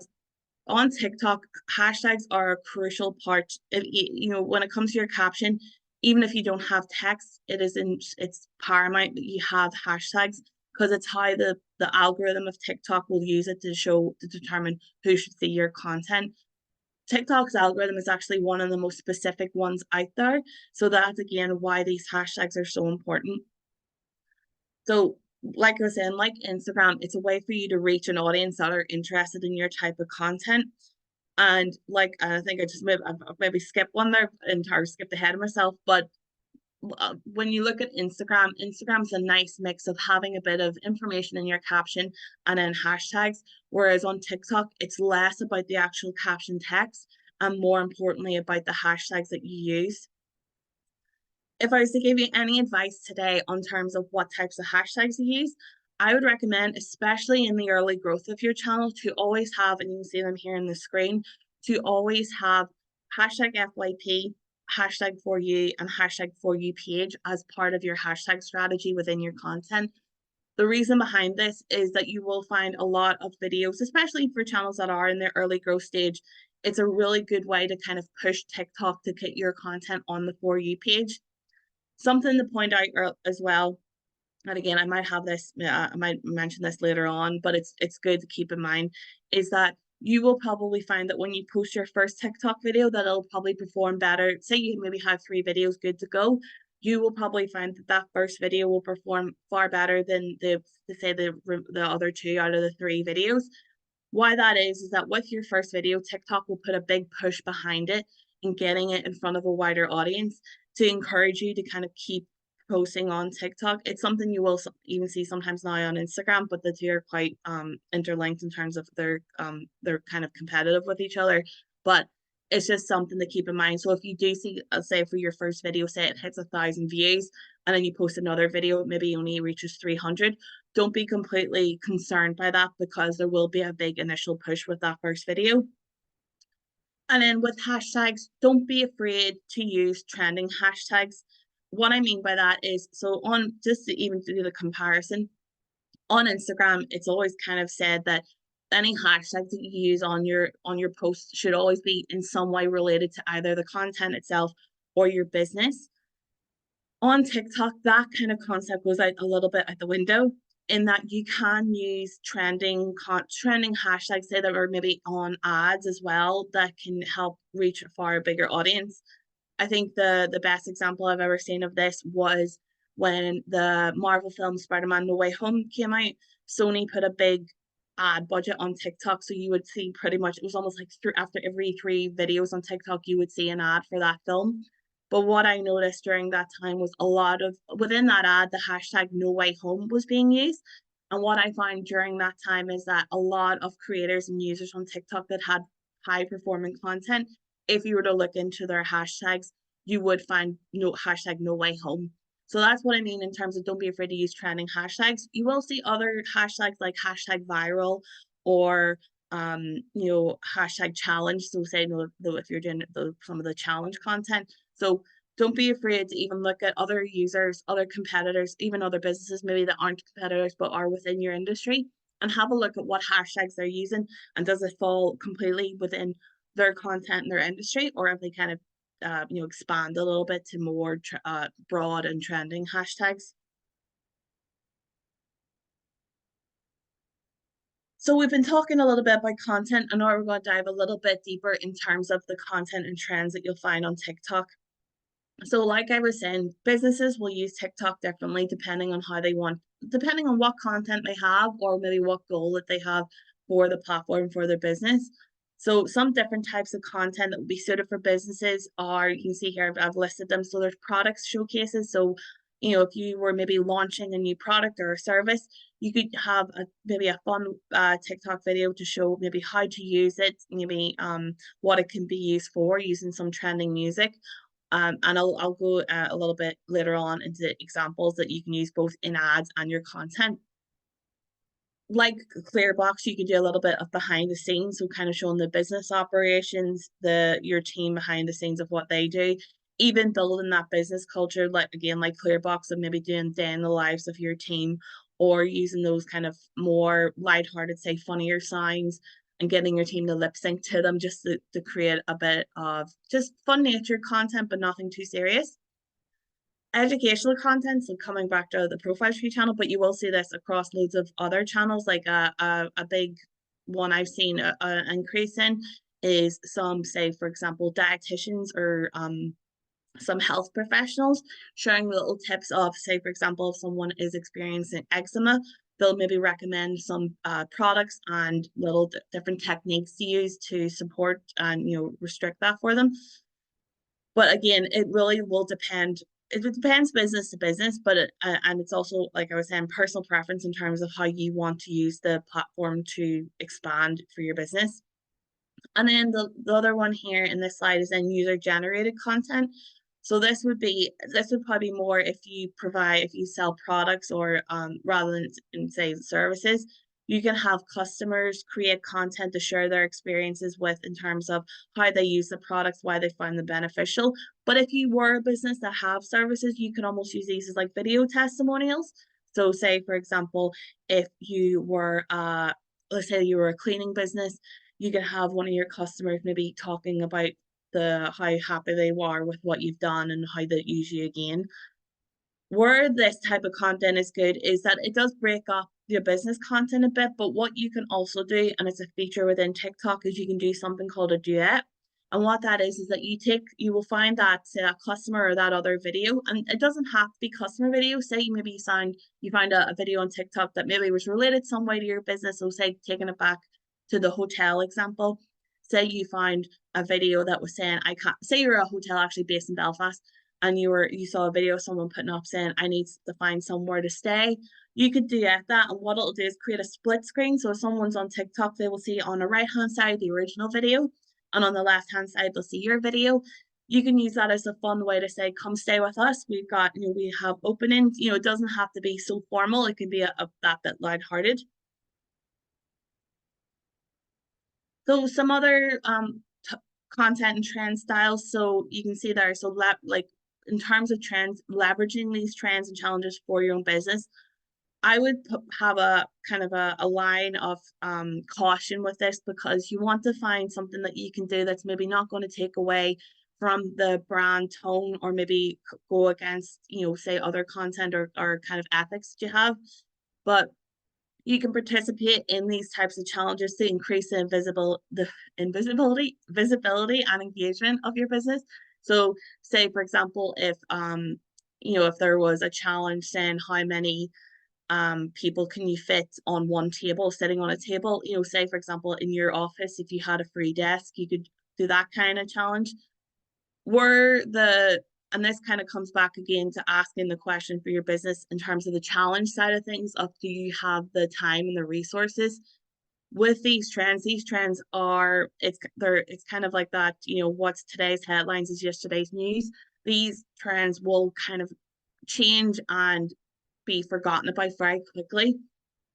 on TikTok, hashtags are a crucial part. When it comes to your caption, even if you don't have text, it's paramount that you have hashtags because it's how the algorithm of TikTok will use it to determine who should see your content. TikTok's algorithm is actually one of the most specific ones out there. So that's again why these hashtags are so important. So like I was saying, like Instagram, it's a way for you to reach an audience that are interested in your type of content. And like, I think maybe skipped one there and skipped ahead of myself. But when you look at Instagram, Instagram's a nice mix of having a bit of information in your caption and then hashtags. Whereas on TikTok, it's less about the actual caption text and more importantly about the hashtags that you use. If I was to give you any advice today on terms of what types of hashtags to use, I would recommend, especially in the early growth of your channel, to always have, and you can see them here on the screen, to always have hashtag FYP, hashtag for you, and hashtag for you page as part of your hashtag strategy within your content. The reason behind this is that you will find a lot of videos, especially for channels that are in their early growth stage. It's a really good way to kind of push TikTok to get your content on the For You page. Something to point out as well, and again, I might mention this later on, but it's good to keep in mind, is that you will probably find that when you post your first TikTok video, that it'll probably perform better. Say you maybe have 3 videos good to go, you will probably find that that first video will perform far better than the other 2 out of the 3 videos. Why that is that with your first video, TikTok will put a big push behind it and getting it in front of a wider audience to encourage you to kind of keep posting on TikTok. It's something you will even see sometimes now on Instagram, but the two are quite interlinked in terms of they're kind of competitive with each other. But it's just something to keep in mind. So if you do see, say for your first video, say it hits 1,000 views, and then you post another video, maybe only reaches 300, don't be completely concerned by that because there will be a big initial push with that first video. And then with hashtags, don't be afraid to use trending hashtags. What I mean by that is, so on just to even do the comparison, on Instagram, it's always kind of said that any hashtags that you use on your post should always be in some way related to either the content itself or your business. On TikTok, that kind of concept goes out a little bit out the window in that you can use trending hashtags, say that are maybe on ads as well, that can help reach a far bigger audience. I think the best example I've ever seen of this was when the Marvel film Spider-Man No Way Home came out. Sony put a big ad budget on TikTok, so you would see pretty much, it was almost like after every 3 videos on TikTok, you would see an ad for that film. But what I noticed during that time was a lot of within that ad, the hashtag no way home was being used. And what I found during that time is that a lot of creators and users on TikTok that had high performing content, if you were to look into their hashtags, you would find no hashtag no way home. So that's what I mean in terms of don't be afraid to use trending hashtags. You will see other hashtags like hashtag viral or hashtag challenge. So say no, though if you're doing some of the challenge content. So don't be afraid to even look at other users, other competitors, even other businesses maybe that aren't competitors but are within your industry, and have a look at what hashtags they're using and does it fall completely within their content and their industry, or if they kind of expand a little bit to more broad and trending hashtags. So we've been talking a little bit about content, and now we're going to dive a little bit deeper in terms of the content and trends that you'll find on TikTok. So like I was saying, businesses will use TikTok differently depending on how they want, depending on what content they have or maybe what goal that they have for the platform for their business. So some different types of content that would be suited for businesses are, you can see here, I've listed them. So there's products showcases. So, if you were maybe launching a new product or a service, you could have maybe a fun TikTok video to show maybe how to use it, maybe what it can be used for using some trending music. And I'll go a little bit later on into examples that you can use both in ads and your content. Like Clearbox, you can do a little bit of behind the scenes, so kind of showing the business operations, your team behind the scenes of what they do, even building that business culture, like again, like Clearbox, of maybe doing day in the lives of your team, or using those kind of more lighthearted, say funnier signs, and getting your team to lip sync to them just to create a bit of just fun nature content, but nothing too serious. Educational content, so coming back to the profile tree channel, but you will see this across loads of other channels. Like a big one I've seen an increase in is some, say for example, dietitians or some health professionals sharing little tips of, say for example, if someone is experiencing eczema, they'll maybe recommend some products and little different techniques to use to support and restrict that for them. But again, it really will depend. It depends business to business, but and it's also, like I was saying, personal preference in terms of how you want to use the platform to expand for your business. And then the other one here in this slide is then user generated content. So this would probably be more if you sell products or rather than say services, you can have customers create content to share their experiences with in terms of how they use the products, why they find them beneficial. But if you were a business that have services, you can almost use these as like video testimonials. So say for example, if you were let's say you were a cleaning business, you can have one of your customers maybe talking about how happy they are with what you've done and how they use you again. Where this type of content is good is that it does break up your business content a bit, but what you can also do, and it's a feature within TikTok, is you can do something called a duet. And what that is that you will find that, say, a customer or that other video, and it doesn't have to be customer video. Say you find a video on TikTok that maybe was related some way to your business. So say taking it back to the hotel example, say you find a video that was saying, I can't, say you're a hotel actually based in Belfast, and you saw a video of someone putting up saying, I need to find somewhere to stay. You could duet that, and what it'll do is create a split screen. So if someone's on TikTok, they will see on the right hand side the original video, and on the left hand side they'll see your video. You can use that as a fun way to say, come stay with us. We've got, we have openings. It doesn't have to be so formal. It can be that bit lighthearted. So some other content and trend styles. So you can see there. So like in terms of trends, leveraging these trends and challenges for your own business, I would have a kind of a line of caution with this, because you want to find something that you can do that's maybe not going to take away from the brand tone or maybe go against, say other content or kind of ethics that you have. But you can participate in these types of challenges to increase visibility and engagement of your business. So say for example, if there was a challenge saying how many people can you fit on one table, sitting on a table, say for example in your office, if you had a free desk, you could do that kind of challenge. Where the And this kind of comes back again to asking the question for your business in terms of the challenge side of things of, do you have the time and the resources? With these trends are, it's kind of like that, you know, what's today's headlines is yesterday's news. These trends will kind of change and be forgotten about very quickly.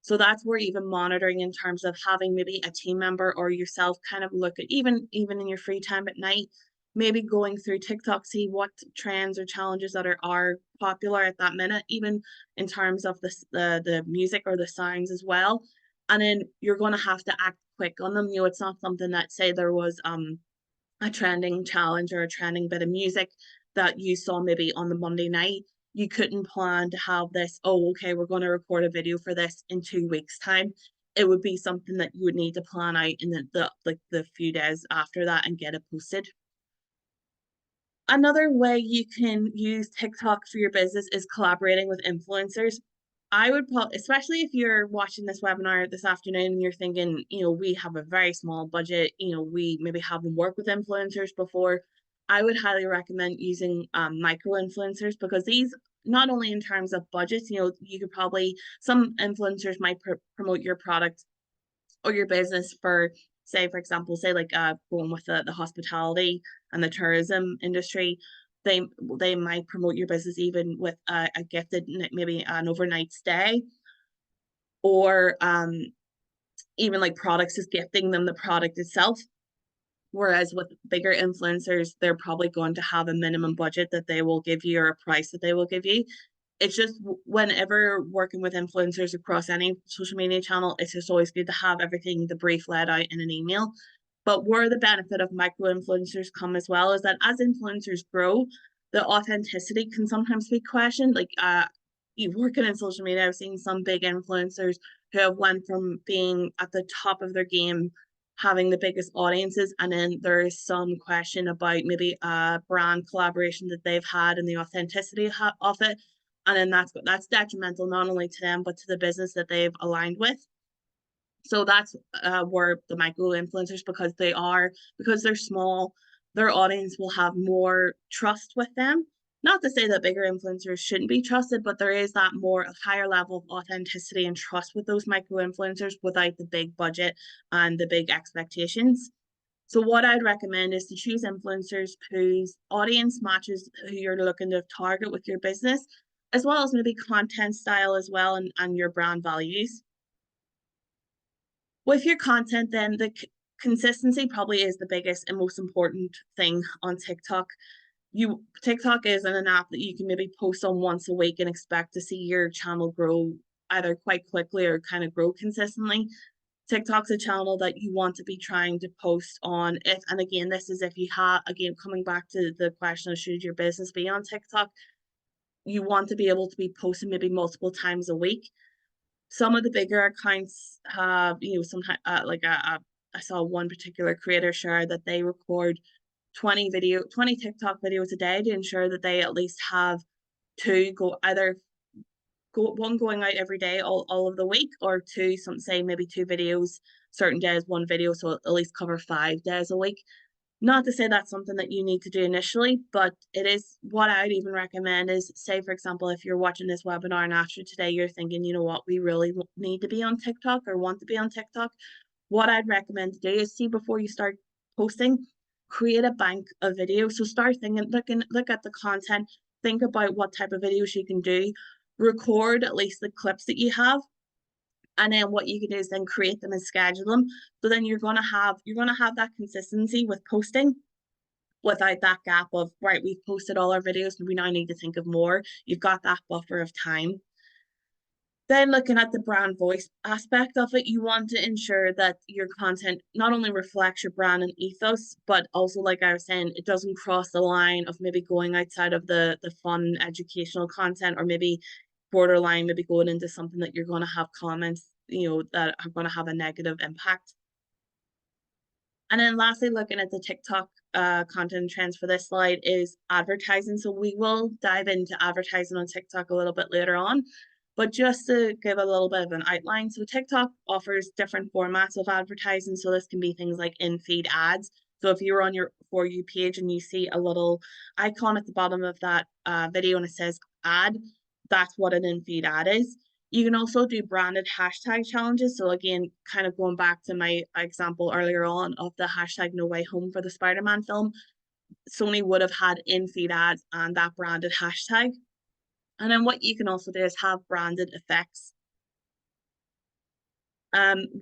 So that's where even monitoring in terms of having maybe a team member or yourself kind of look at, even in your free time at night, maybe going through TikTok, see what trends or challenges that are popular at that minute, even in terms of the music or the sounds as well. And then you're going to have to act quick on them. You know, it's not something that, say there was a trending challenge or a trending bit of music that you saw maybe on the Monday night. You couldn't plan to have this, oh, okay, we're going to record a video for this in 2 weeks' time. It would be something that you would need to plan out in the few days after that and get it posted. Another way you can use TikTok for your business is collaborating with influencers. I would probably, especially if you're watching this webinar this afternoon and you're thinking, you know, we have a very small budget, you know, we maybe haven't worked with influencers before. I would highly recommend using micro influencers, because these, not only in terms of budgets, you know, you could probably, some influencers might promote your product or your business for, say, for example, say like going with the hospitality and the tourism industry, they they might promote your business even with a gifted, maybe an overnight stay, or even like products, is gifting them the product itself. Whereas with bigger influencers, they're probably going to have a minimum budget that they will give you, or a price that they will give you. It's just, whenever working with influencers across any social media channel, it's just always good to have everything, the brief laid out in an email. But where the benefit of micro influencers come as well is that as influencers grow, the authenticity can sometimes be questioned. Like you working in social media, I've seen some big influencers who have went from being at the top of their game, having the biggest audiences, and then there is some question about maybe a brand collaboration that they've had and the authenticity of it, and then that's detrimental not only to them but to the business that they've aligned with. So that's where the micro influencers, because they're small, their audience will have more trust with them. Not to say that bigger influencers shouldn't be trusted, but there is that more higher level of authenticity and trust with those micro influencers without the big budget and the big expectations. So what I'd recommend is to choose influencers whose audience matches who you're looking to target with your business, as well as maybe content style as well, and your brand values. With your content, then the consistency probably is the biggest and most important thing on TikTok. TikTok isn't an app that you can maybe post on once a week and expect to see your channel grow either quite quickly or kind of grow consistently. TikTok's a channel that you want to be trying to post on, if, and again, this is if you have, again, coming back to the question of should your business be on TikTok, you want to be able to be posting maybe multiple times a week. Some of the bigger accounts have, you know, sometimes I saw one particular creator share that they record 20 TikTok videos a day to ensure that they at least have two go either one going out every day all of the week, or two, some say maybe two videos certain days, one video, so at least cover 5 days a week. Not to say that's something that you need to do initially, but it is what I'd even recommend is, say, for example, if you're watching this webinar and after today you're thinking, you know what, we really need to be on TikTok or want to be on TikTok, what I'd recommend to do is, see, before you start posting, create a bank of videos. So start thinking, look at the content, think about what type of videos you can do, record at least the clips that you have, and then what you can do is then create them and schedule them. So then you're gonna have that consistency with posting without that gap of, right, we've posted all our videos and we now need to think of more. You've got that buffer of time. Then looking at the brand voice aspect of it, you want to ensure that your content not only reflects your brand and ethos, but also, like I was saying, it doesn't cross the line of maybe going outside of the fun educational content, or maybe borderline, maybe going into something that you're going to have comments, you know, that are going to have a negative impact. And then lastly, looking at the TikTok content trends for this slide is advertising. So we will dive into advertising on TikTok a little bit later on, but just to give a little bit of an outline. So TikTok offers different formats of advertising. So this can be things like in-feed ads. So if you're on your For You page and you see a little icon at the bottom of that video and it says ad, that's what an in-feed ad is. You can also do branded hashtag challenges. So again, kind of going back to my example earlier on of the hashtag No Way Home for the Spider-Man film, Sony would have had in-feed ads and that branded hashtag. And then what you can also do is have branded effects.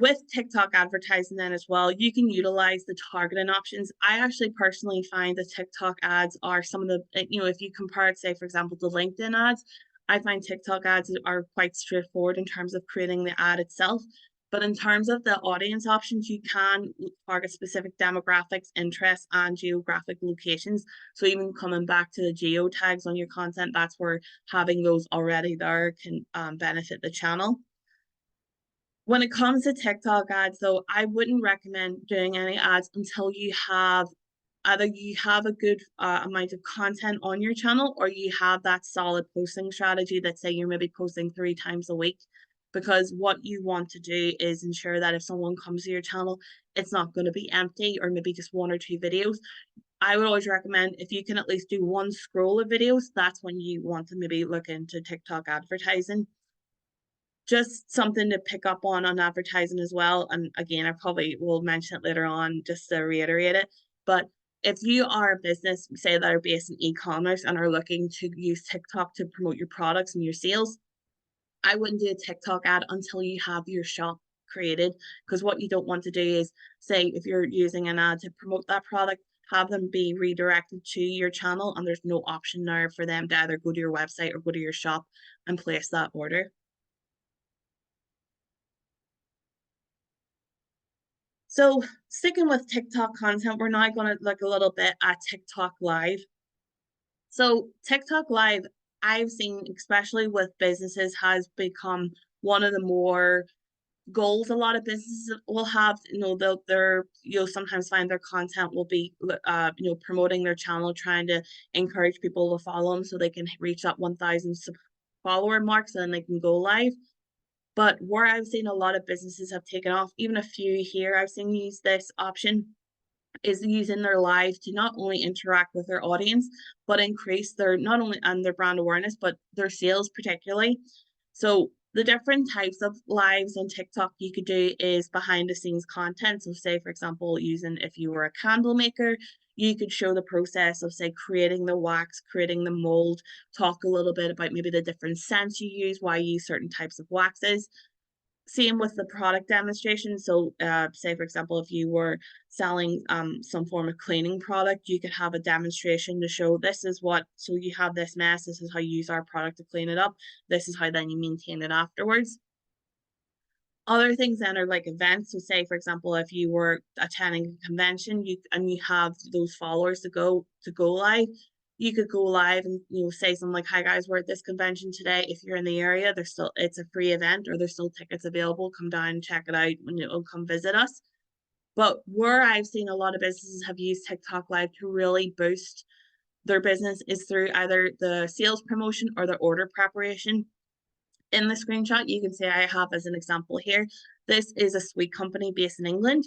With TikTok advertising then as well, you can utilize the targeting options. I actually personally find the TikTok ads are some of the, if you compare it, say, for example, the LinkedIn ads, I find TikTok ads are quite straightforward in terms of creating the ad itself. But in terms of the audience options, you can target specific demographics, interests, and geographic locations. So even coming back to the geo tags on your content, that's where having those already there can benefit the channel. When it comes to TikTok ads, though, I wouldn't recommend doing any ads until you have either you have a good amount of content on your channel or you have that solid posting strategy that say you're maybe posting 3 times a week. Because what you want to do is ensure that if someone comes to your channel, it's not going to be empty or maybe just 1 or 2 videos. I would always recommend if you can at least do one scroll of videos, that's when you want to maybe look into TikTok advertising. Just something to pick up on advertising as well. And again, I probably will mention it later on just to reiterate it. But if you are a business, say that are based in e-commerce and are looking to use TikTok to promote your products and your sales, I wouldn't do a TikTok ad until you have your shop created. Because what you don't want to do is say if you're using an ad to promote that product, have them be redirected to your channel and there's no option there for them to either go to your website or go to your shop and place that order. So sticking with TikTok content, we're now going to look a little bit at TikTok Live. So TikTok Live, I've seen, especially with businesses, has become one of the more goals a lot of businesses will have. You'll sometimes find their content will be promoting their channel, trying to encourage people to follow them so they can reach that 1,000 follower mark so then they can go live. But where I've seen a lot of businesses have taken off, even a few here I've seen use this option, is using their live to not only interact with their audience, but increase their not only and their brand awareness, but their sales particularly. So the different types of lives on TikTok you could do is behind the scenes content. So say, for example, using if you were a candle maker, you could show the process of, say, creating the wax, creating the mold, talk a little bit about maybe the different scents you use, why you use certain types of waxes. Same with the product demonstration. So say, for example, if you were selling some form of cleaning product, you could have a demonstration to show this is what, so you have this mess, this is how you use our product to clean it up, this is how then you maintain it afterwards. Other things then are like events. So say, for example, if you were attending a convention and you have those followers to go live, you could go live and say something like, "Hi guys, we're at this convention today. If you're in the area, it's a free event or there's still tickets available. Come down and check it out when you come visit us." But where I've seen a lot of businesses have used TikTok Live to really boost their business is through either the sales promotion or the order preparation. In the screenshot, you can see I have as an example here. This is a sweet company based in England.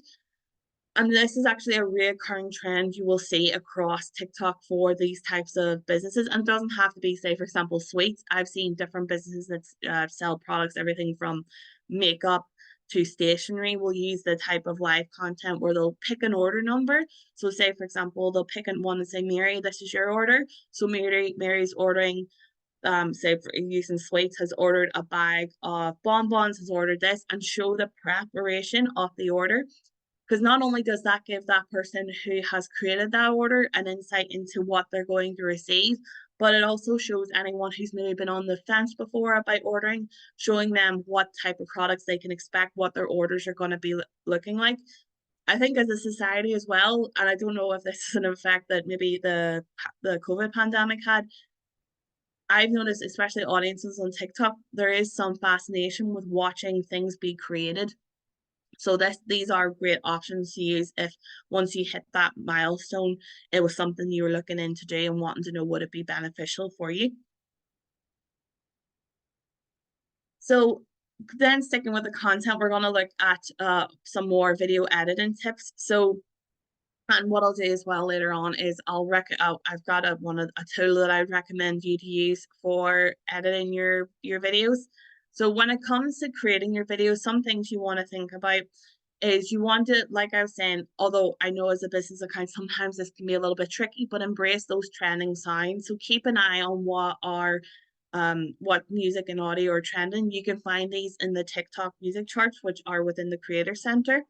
And this is actually a reoccurring trend you will see across TikTok for these types of businesses. And it doesn't have to be, say, for example, sweets. I've seen different businesses that sell products, everything from makeup to stationery will use the type of live content where they'll pick an order number. So say, for example, they'll pick one and say, "Mary, this is your order." So Mary's ordering say for using sweets, has ordered a bag of bonbons, has ordered this, and show the preparation of the order. Because not only does that give that person who has created that order an insight into what they're going to receive, but it also shows anyone who's maybe been on the fence before about ordering, showing them what type of products they can expect, what their orders are going to be looking like. I think as a society as well, and I don't know if this is an effect that maybe the COVID pandemic had, I've noticed, especially audiences on TikTok, there is some fascination with watching things be created. So these are great options to use if once you hit that milestone, it was something you were looking into do and wanting to know would it be beneficial for you. So then sticking with the content, we're going to look at some more video editing tips. So And what I'll do as well later on is I've got a tool that I would recommend you to use for editing your videos. So when it comes to creating your videos, some things you want to think about is you want to, like I was saying, although I know as a business account sometimes this can be a little bit tricky, but embrace those trending signs. So keep an eye on what music and audio are trending. You can find these in the TikTok music charts, which are within the Creator Center.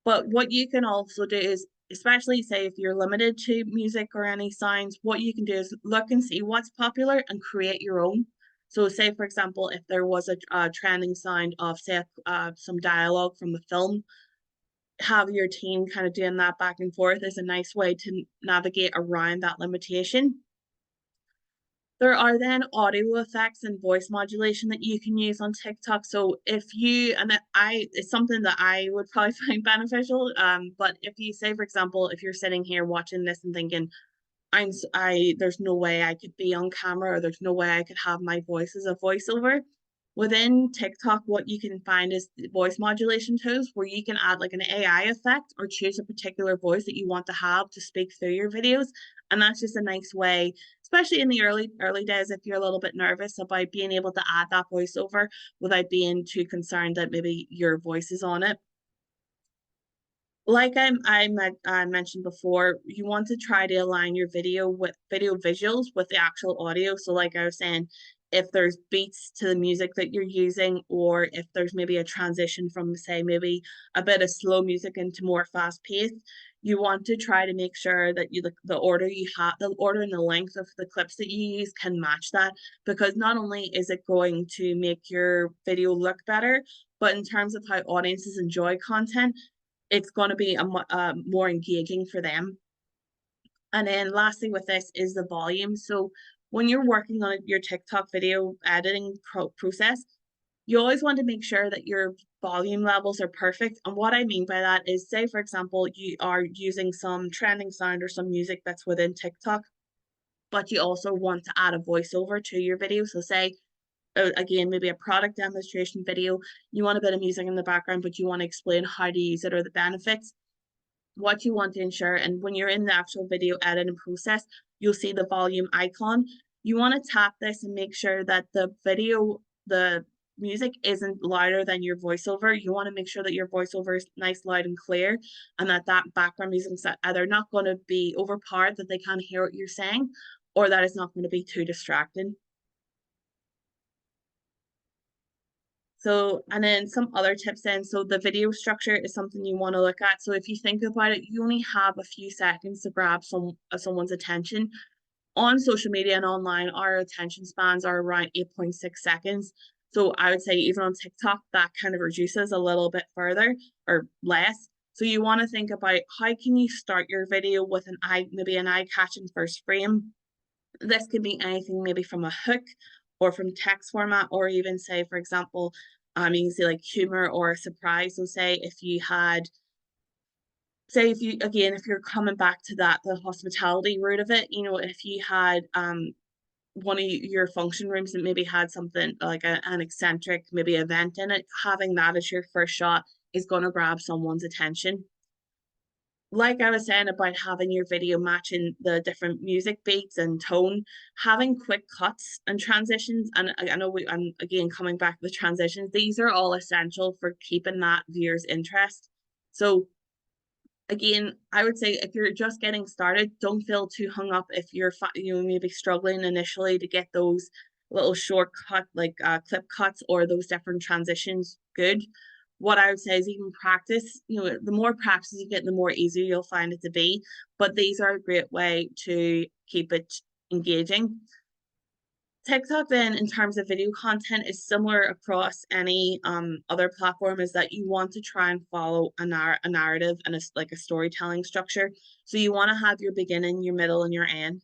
But what you can also do is, especially say if you're limited to music or any signs, what you can do is look and see what's popular and create your own. So say, for example, if there was a trending sign of, say, some dialogue from the film, have your team kind of doing that back and forth is a nice way to navigate around that limitation. There are then audio effects and voice modulation that you can use on TikTok. So if you, and it's something that I would probably find beneficial. But if you say, for example, if you're sitting here watching this and thinking, there's no way I could be on camera, or there's no way I could have my voice as a voiceover. Within TikTok, what you can find is voice modulation tools where you can add like an AI effect or choose a particular voice that you want to have to speak through your videos. And that's just a nice way, especially in the early days, if you're a little bit nervous about being able to add that voiceover without being too concerned that maybe your voice is on it. Like I mentioned before, you want to try to align your video visuals with the actual audio. So like I was saying, if there's beats to the music that you're using, or if there's maybe a transition from, say, maybe a bit of slow music into more fast paced, you want to try to make sure that the order you have, the order and the length of the clips that you use can match that, because not only is it going to make your video look better, but in terms of how audiences enjoy content, it's going to be more engaging for them. And then lastly with this is the volume. So when you're working on your TikTok video editing process, you always want to make sure that your volume levels are perfect. And what I mean by that is, say, for example, you are using some trending sound or some music that's within TikTok, but you also want to add a voiceover to your video. So say, again, maybe a product demonstration video, you want a bit of music in the background, but you want to explain how to use it or the benefits. What you want to ensure, and when you're in the actual video editing process, you'll see the volume icon. You want to tap this and make sure that the music isn't louder than your voiceover. You want to make sure that your voiceover is nice, loud, and clear, and that background music is either not going to be overpowered, that they can't hear what you're saying, or that it's not going to be too distracting. So, and then some other tips then. So the video structure is something you want to look at. So if you think about it, you only have a few seconds to grab someone's attention. On social media and online, our attention spans are around 8.6 seconds. So I would say even on TikTok, that kind of reduces a little bit further or less. So you want to think about how can you start your video with maybe an eye-catching first frame. This could be anything, maybe from a hook or from text format, or even say, for example, you can say like humor or a surprise. So if you're coming back to the hospitality route of it, if you had one of your function rooms that maybe had something like an eccentric maybe event in it, having that as your first shot is going to grab someone's attention. Like I was saying about having your video matching the different music beats and tone, having quick cuts and transitions, and I know I'm again coming back to the transitions, these are all essential for keeping that viewer's interest. So again, I would say if you're just getting started, don't feel too hung up if you're maybe struggling initially to get those little shortcut like clip cuts or those different transitions good. What I would say is even practice. The more practice you get, the more easier you'll find it to be. But these are a great way to keep it engaging. TikTok then, in terms of video content, is similar across any other platform, is that you want to try and follow a narrative and like a storytelling structure. So you want to have your beginning, your middle, and your end.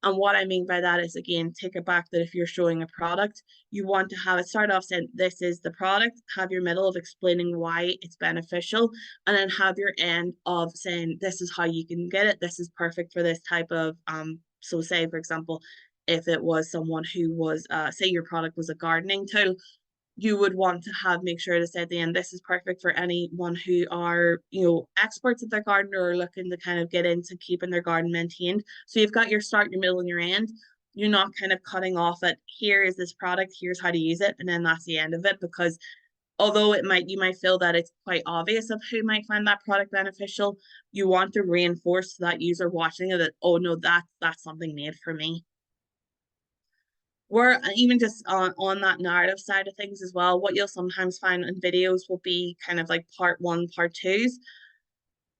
And what I mean by that is, again, take it back that if you're showing a product, you want to have it start off saying, this is the product, have your middle of explaining why it's beneficial, and then have your end of saying, this is how you can get it. This is perfect for this type of, so say, for example, if it was someone who was, say your product was a gardening tool, you would want to have make sure to say at the end, this is perfect for anyone who are, you know, experts at their garden or looking to kind of get into keeping their garden maintained. So you've got your start, your middle, and your end. You're not kind of cutting off at here is this product, here's how to use it, and then that's the end of it. Because although you might feel that it's quite obvious of who might find that product beneficial, you want to reinforce to that user watching it that, oh no, that's something made for me. Or even just on that narrative side of things as well, what you'll sometimes find in videos will be kind of like part one, part twos.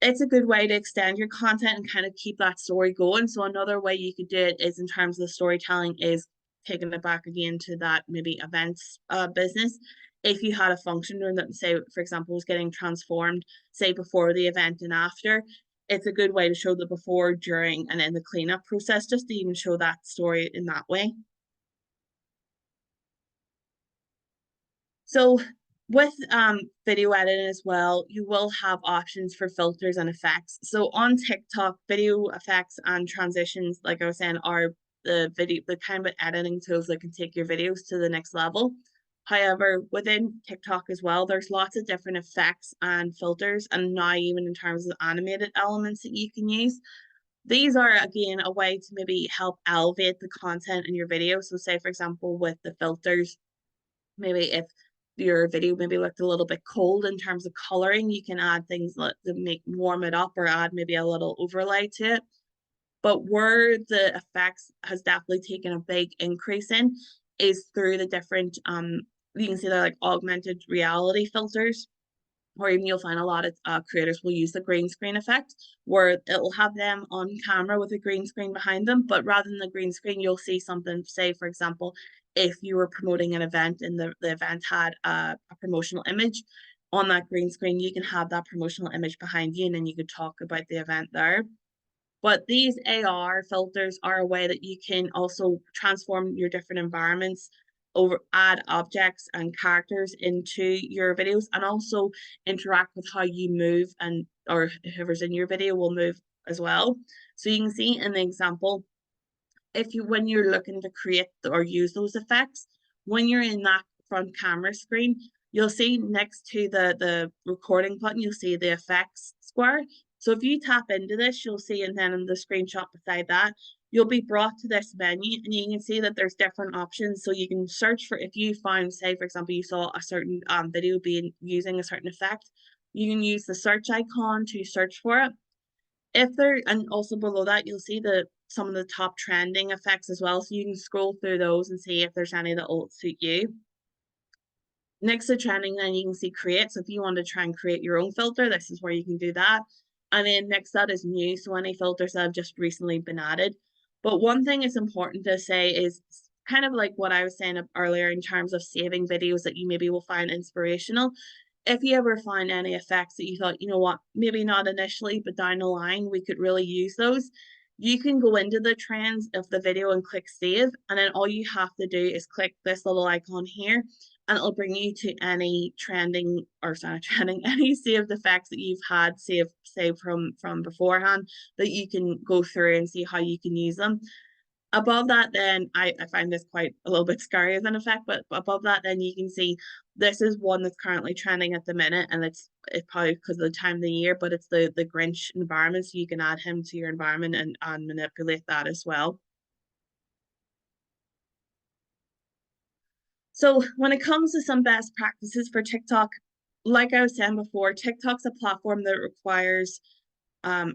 It's a good way to extend your content and kind of keep that story going. So another way you could do it is in terms of the storytelling is taking it back again to that maybe events business. If you had a function room that, say, for example, was getting transformed, say before the event and after, it's a good way to show the before, during, and in the cleanup process, just to even show that story in that way. So with video editing as well, you will have options for filters and effects. So on TikTok, video effects and transitions, like I was saying, are the kind of editing tools that can take your videos to the next level. However, within TikTok as well, there's lots of different effects and filters, and now even in terms of animated elements that you can use. These are again a way to maybe help elevate the content in your video. So say for example with the filters, maybe if your video maybe looked a little bit cold in terms of coloring, you can add things to make warm it up or add maybe a little overlay to it. But where the effects has definitely taken a big increase in is through the different you can see they're like augmented reality filters, or even you'll find a lot of creators will use the green screen effect where it'll have them on camera with a green screen behind them, but rather than the green screen, you'll see something, say, for example, if you were promoting an event and the event had a promotional image on that green screen, you can have that promotional image behind you and then you could talk about the event there. But these AR filters are a way that you can also transform your different environments, over add objects and characters into your videos, and also interact with how you move, and or whoever's in your video will move as well. So you can see in the example, if you when you're looking to create or use those effects, when you're in that front camera screen, you'll see next to the recording button, you'll see the effects square. So if you tap into this, you'll see, and then in the screenshot beside that, you'll be brought to this menu and you can see that there's different options. So you can search for, if you find, say, for example, you saw a certain video being using a certain effect, you can use the search icon to search for it. If there, and also below that, you'll see some of the top trending effects as well. So you can scroll through those and see if there's any that will suit you. Next to trending, then you can see create. So if you want to try and create your own filter, this is where you can do that. And then next that is new. So any filters that have just recently been added. But one thing it's important to say is kind of like what I was saying earlier in terms of saving videos that you maybe will find inspirational. If you ever find any effects that you thought, you know what, maybe not initially, but down the line, we could really use those, you can go into the trends of the video and click save. And then all you have to do is click this little icon here and it'll bring you to any trending, or sorry, trending, any saved effects that you've had saved from beforehand that you can go through and see how you can use them. Above that, then I find this quite a little bit scary as an effect, but above that, then you can see this is one that's currently trending at the minute, and it's probably because of the time of the year, but it's the Grinch environment, so you can add him to your environment and manipulate that as well. So when it comes to some best practices for TikTok, like I was saying before, TikTok's a platform that requires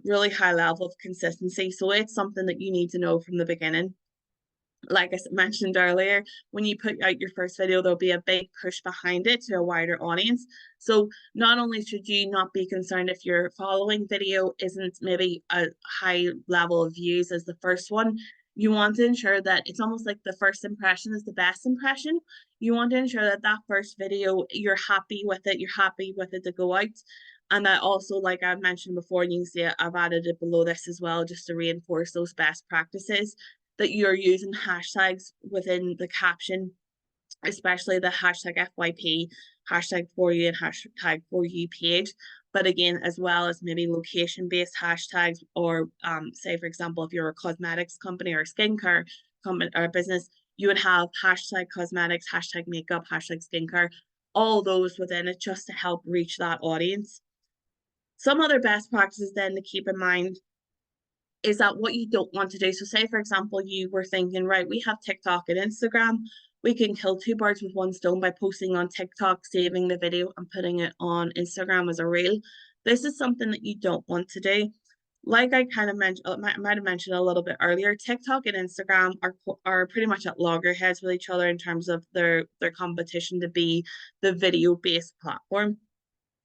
really high level of consistency. So it's something that you need to know from the beginning. Like I mentioned earlier, when you put out your first video, there'll be a big push behind it to a wider audience. So not only should you not be concerned if your following video isn't maybe a high level of views as the first one, you want to ensure that it's almost like the first impression is the best impression. You want to ensure that that first video, you're happy with it to go out. And I also, like I mentioned before, and you can see I've added it below this as well, just to reinforce those best practices, that you're using hashtags within the caption, especially the hashtag FYP, hashtag for you, and hashtag for you page. But again, as well as maybe location-based hashtags, or say, for example, if you're a cosmetics company or a skincare company or a business, you would have hashtag cosmetics, hashtag makeup, hashtag skincare, all those within it just to help reach that audience. Some other best practices then to keep in mind is that what you don't want to do. So say, for example, you were thinking, right, we have TikTok and Instagram. We can kill two birds with one stone by posting on TikTok, saving the video and putting it on Instagram as a reel. This is something that you don't want to do. Like I kind of mentioned, might have mentioned a little bit earlier, TikTok and Instagram are pretty much at loggerheads with each other in terms of their competition to be the video based platform.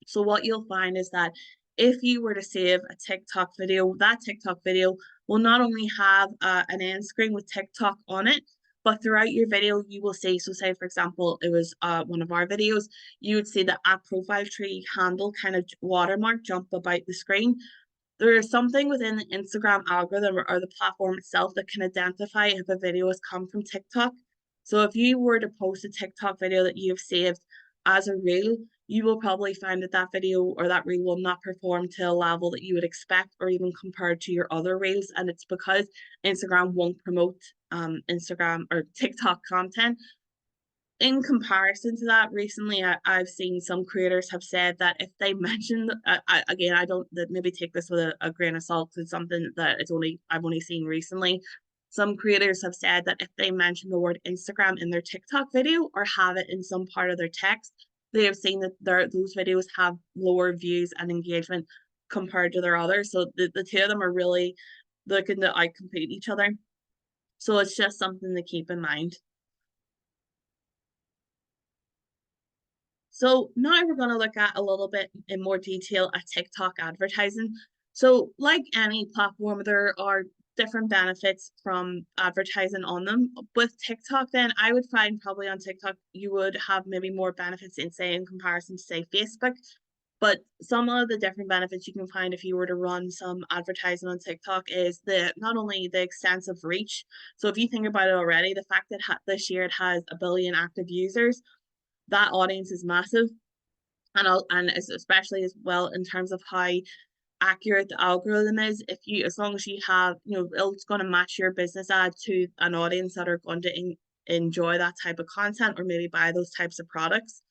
So what you'll find is that if you were to save a TikTok video, that TikTok video will not only have an end screen with TikTok on it, but throughout your video, you will see, so say, for example, it was one of our videos, you would see the app profile tree handle kind of watermark jump about the screen. There is something within the Instagram algorithm or the platform itself that can identify if a video has come from TikTok. So if you were to post a TikTok video that you've saved as a reel, you will probably find that that video or that reel will not perform to a level that you would expect or even compared to your other reels. And it's because Instagram won't promote Instagram or TikTok content. In comparison to that, recently I've seen some creators have said that if they mention, again, I don't maybe take this with a grain of salt because it's something that I've only seen recently. Some creators have said that if they mention the word Instagram in their TikTok video or have it in some part of their text, they have seen that those videos have lower views and engagement compared to their others. So the two of them are really looking to outcompete each other. So it's just something to keep in mind. So now we're going to look at a little bit in more detail at TikTok advertising. So like any platform, there are different benefits from advertising on them. With TikTok, then I would find probably on TikTok, you would have maybe more benefits in say in comparison to say Facebook. But some of the different benefits you can find if you were to run some advertising on TikTok is not only the extensive reach. So if you think about it already, the fact that this year it has 1 billion active users, that audience is massive, and especially as well in terms of how accurate the algorithm is. If you, as long as you have, it's going to match your business ad to an audience that are going to enjoy that type of content or maybe buy those types of products.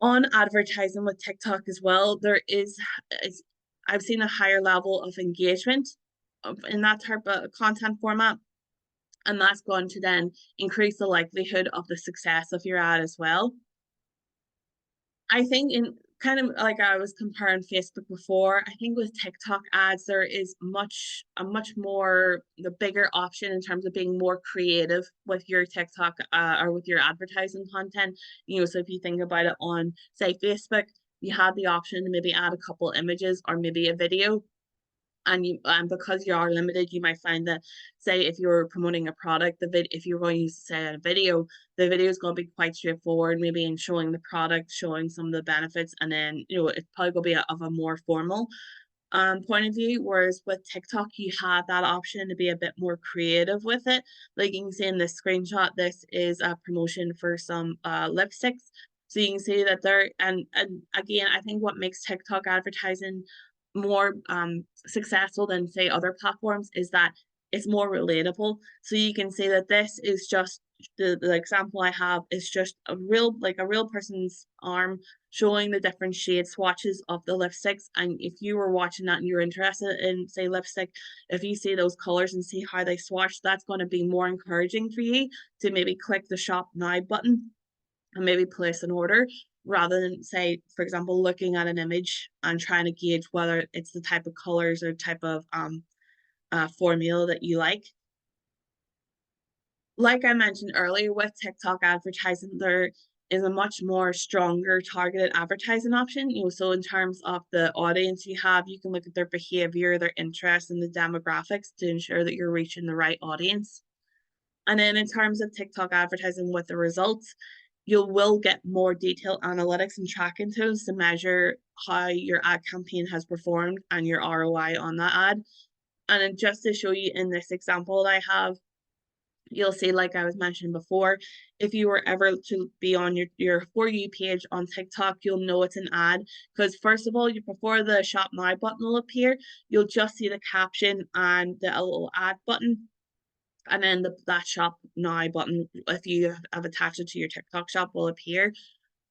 On advertising with TikTok as well, I've seen a higher level of engagement in that type of content format, and that's going to then increase the likelihood of the success of your ad as well. I think in kind of like I was comparing Facebook before, I think with TikTok ads, there is a much more the bigger option in terms of being more creative with your TikTok or with your advertising content. So if you think about it on say Facebook, you have the option to maybe add a couple images or maybe a video, and because you are limited, you might find that say if you're promoting a product, if you're going to use say a video, the video is going to be quite straightforward, maybe in showing the product, showing some of the benefits, and then it's probably going to be of a more formal point of view. Whereas with TikTok, you have that option to be a bit more creative with it. Like you can see in this screenshot, this is a promotion for some lipsticks. So you can see that there, and again, I think what makes TikTok advertising more successful than say other platforms is that it's more relatable. So you can see that this is just the example I have is just a real person's arm showing the different shade swatches of the lipsticks. And if you were watching that and you're interested in say lipstick, if you see those colors and see how they swatch, that's going to be more encouraging for you to maybe click the shop now button and maybe place an order rather than say, for example, looking at an image and trying to gauge whether it's the type of colors or type of formula that you like. Like I mentioned earlier, with TikTok advertising, there is a much more stronger targeted advertising option. So in terms of the audience you have, you can look at their behavior, their interests, and the demographics to ensure that you're reaching the right audience. And then in terms of TikTok advertising with the results, you will get more detailed analytics and tracking tools to measure how your ad campaign has performed and your ROI on that ad. And then just to show you in this example that I have, you'll see, like I was mentioning before, if you were ever to be on your For You page on TikTok, you'll know it's an ad because first of all, before the Shop Now button will appear, you'll just see the caption and the little ad button. And then that shop now button, if you have attached it to your TikTok shop, will appear.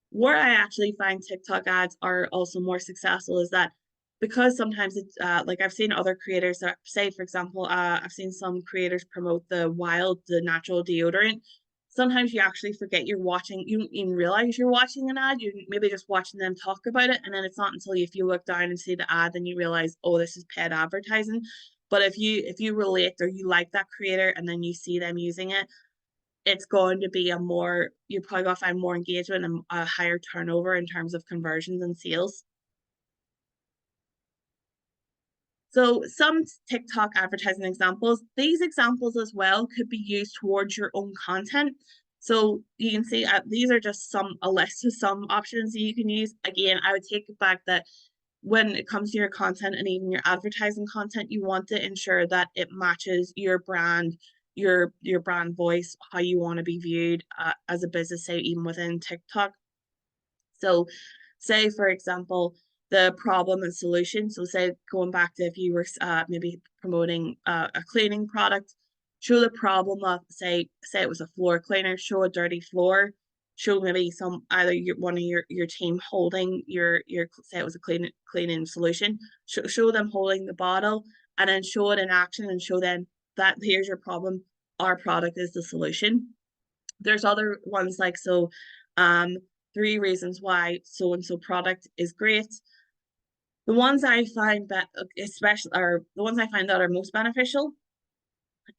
Where I actually find TikTok ads are also more successful is that because sometimes it's like I've seen other creators that say, for example, I've seen some creators promote the natural deodorant. Sometimes you actually forget you're watching, you don't even realize you're watching an ad. You're maybe just watching them talk about it. And then it's not until if you look down and see the ad, then you realize, oh, this is paid advertising. But if you relate or you like that creator and then you see them using it, it's going to be you're probably going to find more engagement and a higher turnover in terms of conversions and sales. So some TikTok advertising examples, these examples as well could be used towards your own content. So you can see these are just a list of some options that you can use. Again, I would take it back that when it comes to your content and even your advertising content, you want to ensure that it matches your brand, your brand voice, how you want to be viewed as a business, say even within TikTok. So say for example, the problem and solution. So say going back to if you were maybe promoting a cleaning product, show the problem of say it was a floor cleaner, show a dirty floor, show maybe some either one of your team holding your say it was a cleaning solution, show them holding the bottle and then show it in action and show them that here's your problem, our product is the solution. There's other ones like um 3 reasons why so and so product is great. The ones I find that especially are the ones I find that are most beneficial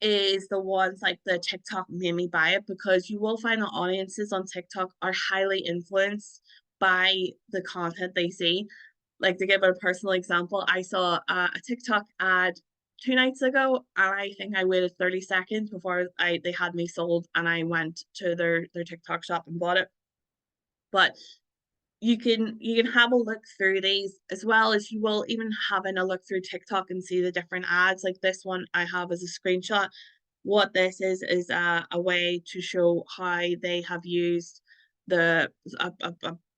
is the ones like the TikTok made me buy it, because you will find the audiences on TikTok are highly influenced by the content they see. Like to give a personal example, I saw a TikTok ad 2 nights ago, and I think I waited 30 seconds before they had me sold, and I went to their TikTok shop and bought it. But you can have a look through these, as well as you will even having a look through TikTok and see the different ads. Like this one I have as a screenshot. What this is a way to show how they have used a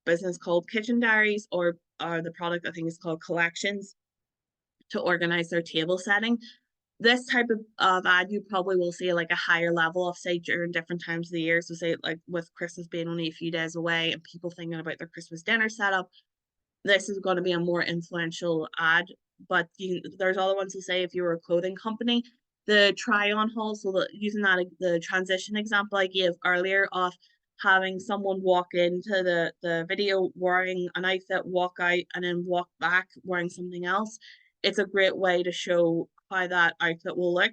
business called Kitchen Diaries, or the product I think is called Collections, to organize their table setting. This type of ad you probably will see like a higher level of, say, during different times of the year. So say like with Christmas being only a few days away and people thinking about their Christmas dinner setup, this is going to be a more influential ad. But there's other ones to say if you were a clothing company, the try on haul. So using the transition example I gave earlier of having someone walk into the video wearing an outfit, walk out, and then walk back wearing something else. It's a great way to show how that outfit will look.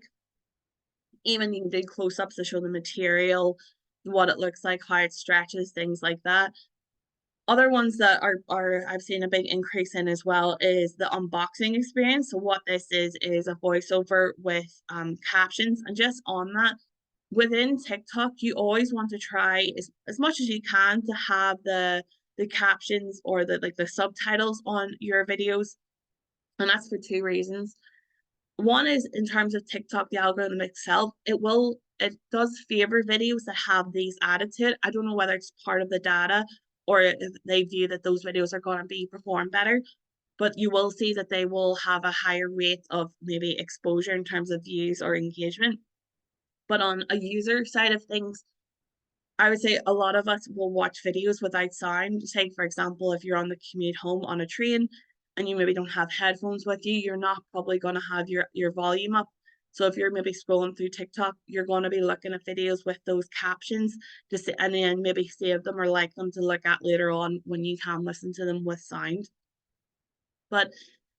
Even you can do close-ups to show the material, what it looks like, how it stretches, things like that. Other ones that are I've seen a big increase in as well is the unboxing experience. So what this is a voiceover with captions. And just on that, within TikTok, you always want to try as much as you can to have the captions or the subtitles on your videos. And that's for 2 reasons. One is in terms of TikTok, the algorithm itself, it does favor videos that have these added to it. I don't know whether it's part of the data or if they view that those videos are going to be performed better, but you will see that they will have a higher rate of maybe exposure in terms of views or engagement. But on a user side of things, I would say a lot of us will watch videos without sound. Say, for example, if you're on the commute home on a train and you maybe don't have headphones with you, you're not probably going to have your volume up. So if you're maybe scrolling through TikTok, you're going to be looking at videos with those captions, and then maybe save them or like them to look at later on when you can listen to them with sound. But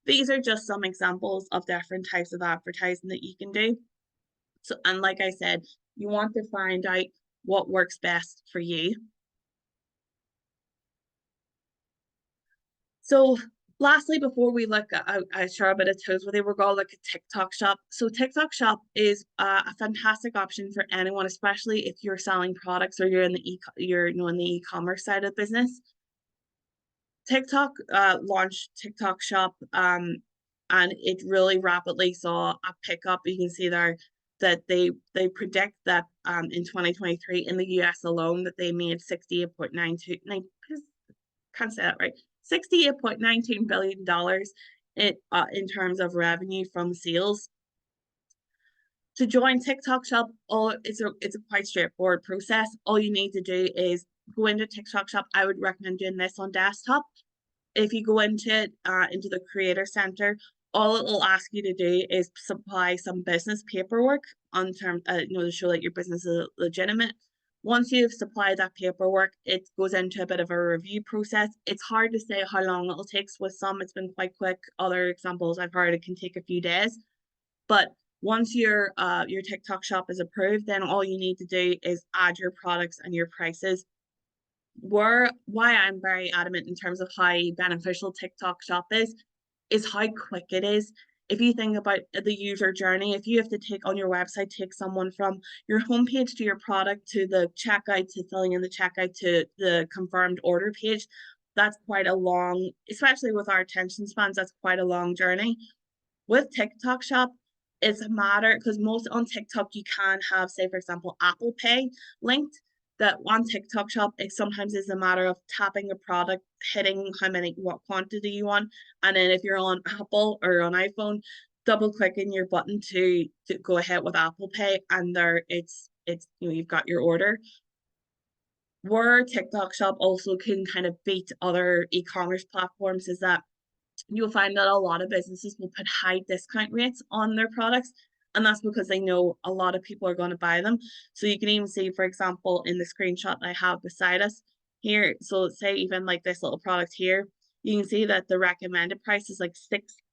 these are just some examples of different types of advertising that you can do. So, and like I said, you want to find out what works best for you. So lastly, before we look at, I share a bit of tips with you, we're going to look at TikTok Shop. So TikTok Shop is a fantastic option for anyone, especially if you're selling products or you're in the e-commerce side of business. TikTok launched TikTok Shop, and it really rapidly saw a pickup. You can see there that they predict that in 2023 in the US alone that they made 68.92 can't say that right, $68.19 billion in terms of revenue from sales. To join TikTok Shop, it's a quite straightforward process. All you need to do is go into TikTok Shop. I would recommend doing this on desktop. If you go into it, into the Creator Center, all it will ask you to do is supply some business paperwork on term, to show that your business is legitimate. Once you've supplied that paperwork, it goes into a bit of a review process. It's hard to say how long it'll take. With some, it's been quite quick. Other examples I've heard it can take a few days. But once your TikTok shop is approved, then all you need to do is add your products and your prices. Why I'm very adamant in terms of how beneficial TikTok shop is how quick it is. If you think about the user journey, if you have to take on your website, take someone from your homepage to your product to the checkout to filling in the checkout to the confirmed order page, that's quite a long, especially with our attention spans, that's quite a long journey. With TikTok shop, it's a matter because most on TikTok you can have, say, for example, Apple Pay linked. That on TikTok shop, it sometimes is a matter of tapping a product, hitting what quantity you want, and then if you're on Apple or on iPhone, double clicking your button to go ahead with Apple Pay, and there it's you've got your order. Where TikTok shop also can kind of beat other e-commerce platforms is that you'll find that a lot of businesses will put high discount rates on their products, and that's because they know a lot of people are going to buy them. So you can even see, for example, in the screenshot I have beside us here, so say even like this little product here, you can see that the recommended price is like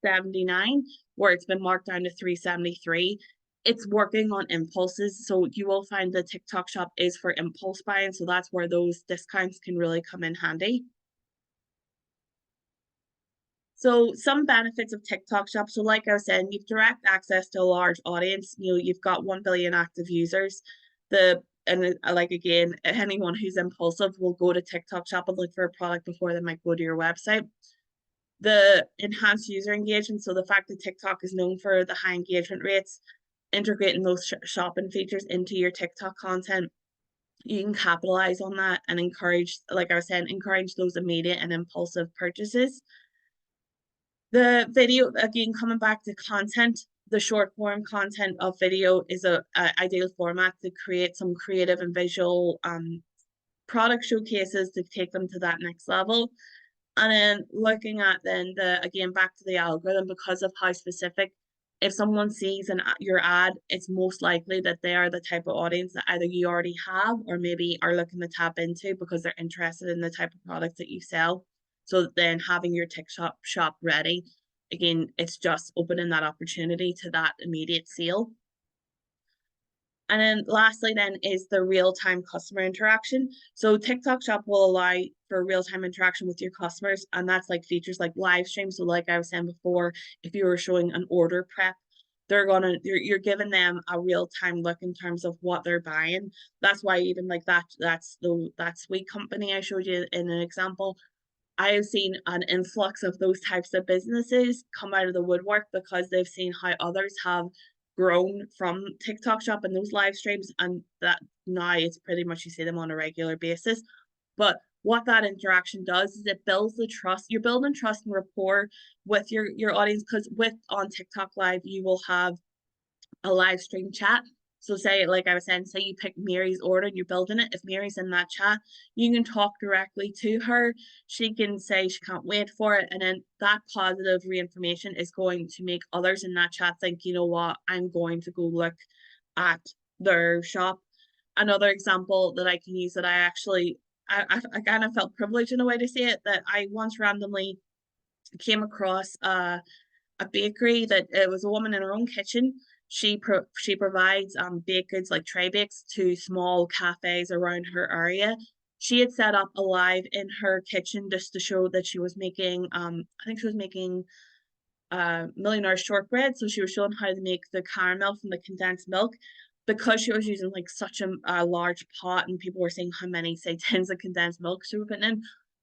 $6.79, where it's been marked down to $3.73. It's working on impulses, so you will find the TikTok shop is for impulse buying, so that's where those discounts can really come in handy. So some benefits of TikTok Shop. So like I was saying, you've direct access to a large audience. You've got 1 billion active users. Like again, anyone who's impulsive will go to TikTok Shop and look for a product before they might go to your website. The enhanced user engagement. So the fact that TikTok is known for the high engagement rates, integrating those shopping features into your TikTok content, you can capitalize on that and encourage, like I was saying, encourage those immediate and impulsive purchases. The video, again, coming back to content, the short form content of video is a ideal format to create some creative and visual product showcases to take them to that next level. And then looking at then again, back to the algorithm, because of how specific, if someone sees your ad, it's most likely that they are the type of audience that either you already have or maybe are looking to tap into because they're interested in the type of products that you sell. So then having your TikTok shop ready, again, it's just opening that opportunity to that immediate sale. And then lastly then is the real-time customer interaction. So TikTok shop will allow for real-time interaction with your customers, and that's like features like live stream. So like I was saying before, if you were showing an order prep, you're giving them a real-time look in terms of what they're buying. That's why even like that sweet company I showed you in an example, I have seen an influx of those types of businesses come out of the woodwork because they've seen how others have grown from TikTok shop and those live streams, and that now it's pretty much you see them on a regular basis. But what that interaction does is it builds the trust. You're building trust and rapport with your audience, because with on TikTok live you will have a live stream chat. So say, like I was saying, say you pick Mary's order and you're building it. If Mary's in that chat, you can talk directly to her. She can say she can't wait for it. And then that positive reinformation is going to make others in that chat think, you know what, I'm going to go look at their shop. Another example that I can use that I kind of felt privileged in a way to say it, that I once randomly came across a bakery that it was a woman in her own kitchen. She provides baked goods like tray bakes to small cafes around her area. She had set up a live in her kitchen just to show that she was making I think she was making millionaire shortbread. So she was showing how to make the caramel from the condensed milk. Because she was using like such a large pot and people were saying how many, say, tins of condensed milk she was putting in,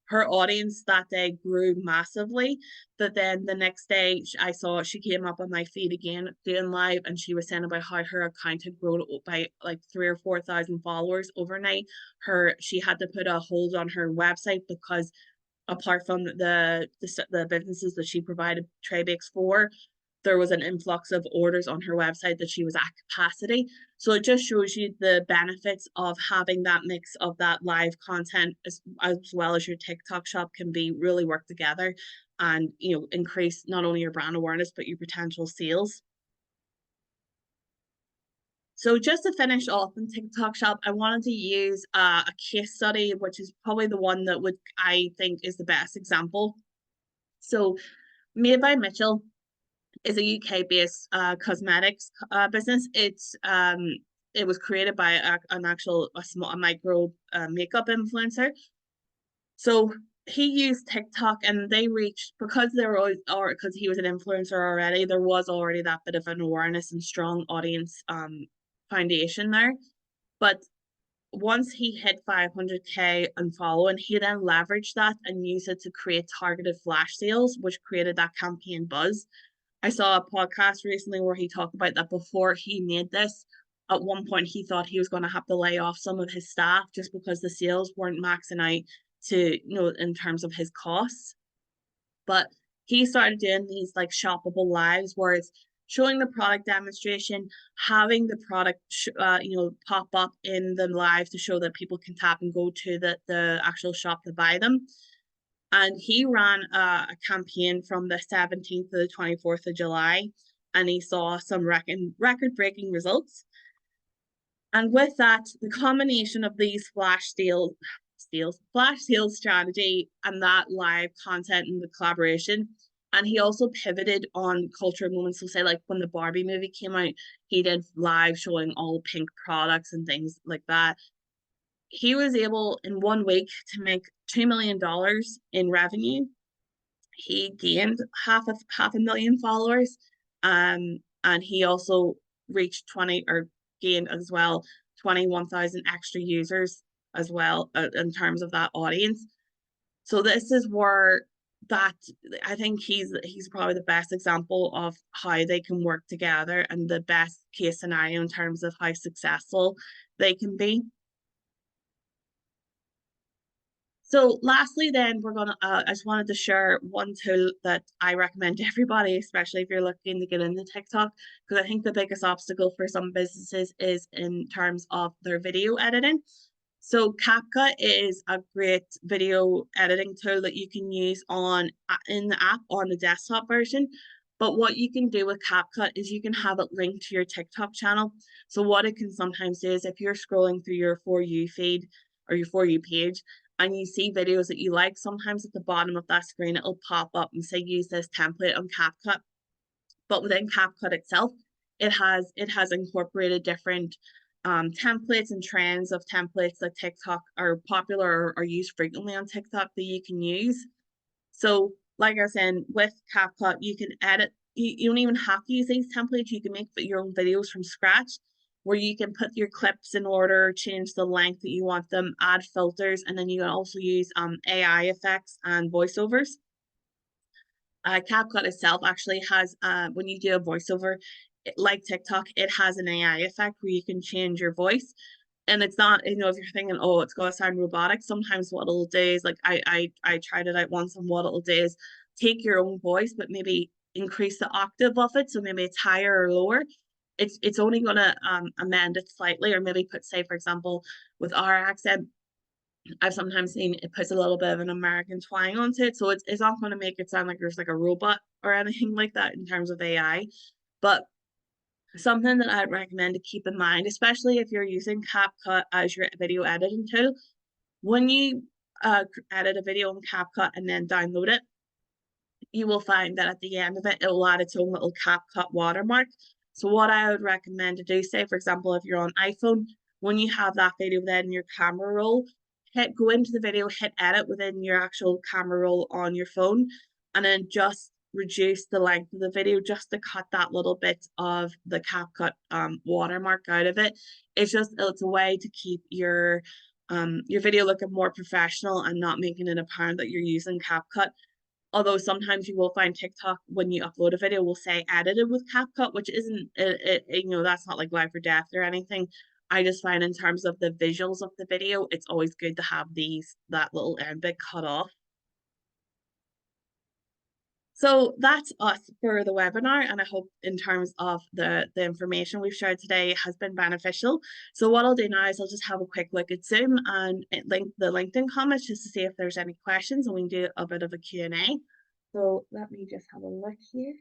her audience that day grew massively. But then the next day I saw she came up on my feed again doing live, and she was saying about how her account had grown by like 3 or 4,000 followers overnight. She had to put a hold on her website because apart from the businesses that she provided tray bakes for, there was an influx of orders on her website, that she was at capacity. So it just shows you the benefits of having that mix of that live content as well as your TikTok shop can be really work together and, you know, increase not only your brand awareness, but your potential sales. So just to finish off in TikTok shop, I wanted to use a case study, which is probably the one that I think is the best example. So Made by Mitchell is a UK-based cosmetics business. It was created by a micro makeup influencer. So he used TikTok, and they reached, because they were always, or because he was an influencer already, there was already that bit of an awareness and strong audience foundation there. But once he hit 500K and following, he then leveraged that and used it to create targeted flash sales, which created that campaign buzz. I saw a podcast recently where he talked about that before he made this. At one point, he thought he was going to have to lay off some of his staff just because the sales weren't maxing out to, you know, in terms of his costs. But he started doing these like shoppable lives where it's showing the product demonstration, having the product, pop up in the live to show that people can tap and go to the actual shop to buy them. And he ran a campaign from the 17th to the 24th of July, and he saw some record-breaking results. And with that, the combination of these flash sales strategy and that live content and the collaboration. And he also pivoted on cultural moments. So say like when the Barbie movie came out, he did live showing all pink products and things like that. He was able in 1 week to make $2 million in revenue. He gained half a million followers. And he also reached 20 or gained as well 21,000 extra users as well in terms of that audience. So this is where that I think he's probably the best example of how they can work together and the best case scenario in terms of how successful they can be. So lastly, then I just wanted to share one tool that I recommend to everybody, especially if you're looking to get into TikTok, because I think the biggest obstacle for some businesses is in terms of their video editing. So CapCut is a great video editing tool that you can use in the app on the desktop version. But what you can do with CapCut is you can have it linked to your TikTok channel. So what it can sometimes do is if you're scrolling through your For You feed or your For You page and you see videos that you like, sometimes at the bottom of that screen, it'll pop up and say, use this template on CapCut. But within CapCut itself, it has incorporated different templates and trends of templates that TikTok are popular or used frequently on TikTok that you can use. So like I was saying, with CapCut, you can edit, you don't even have to use these templates. You can make your own videos from scratch where you can put your clips in order, change the length that you want them, add filters, and then you can also use AI effects and voiceovers. CapCut itself actually has, when you do a voiceover, like TikTok, it has an AI effect where you can change your voice. And it's not, you know, if you're thinking, oh, it's going to sound robotic, sometimes what it'll do is, like, I tried it out once, and what it'll do is take your own voice, but maybe increase the octave of it. So maybe it's higher or lower. It's only going to amend it slightly, or maybe put, say, for example, with our accent, I've sometimes seen it puts a little bit of an American twang onto it. So it's not going to make it sound like there's like a robot or anything like that in terms of AI. But something that I'd recommend to keep in mind, especially if you're using CapCut as your video editing tool, when you edit a video in CapCut and then download it, you will find that at the end of it, it will add its own little CapCut watermark. So what I would recommend to do, say, for example, if you're on iPhone, when you have that video then in your camera roll, go into the video, hit edit within your actual camera roll on your phone, and then just reduce the length of the video just to cut that little bit of the CapCut watermark out of it. It's a way to keep your video looking more professional and not making it apparent that you're using CapCut. Although sometimes you will find TikTok, when you upload a video, will say edited with CapCut, which isn't, that's not like life or death or anything. I just find in terms of the visuals of the video, it's always good to have that little end bit cut off. So that's us for the webinar, and I hope in terms of the information we've shared today has been beneficial. So what I'll do now is I'll just have a quick look at Zoom and link the LinkedIn comments just to see if there's any questions, and we can do a bit of a Q&A. So let me just have a look here.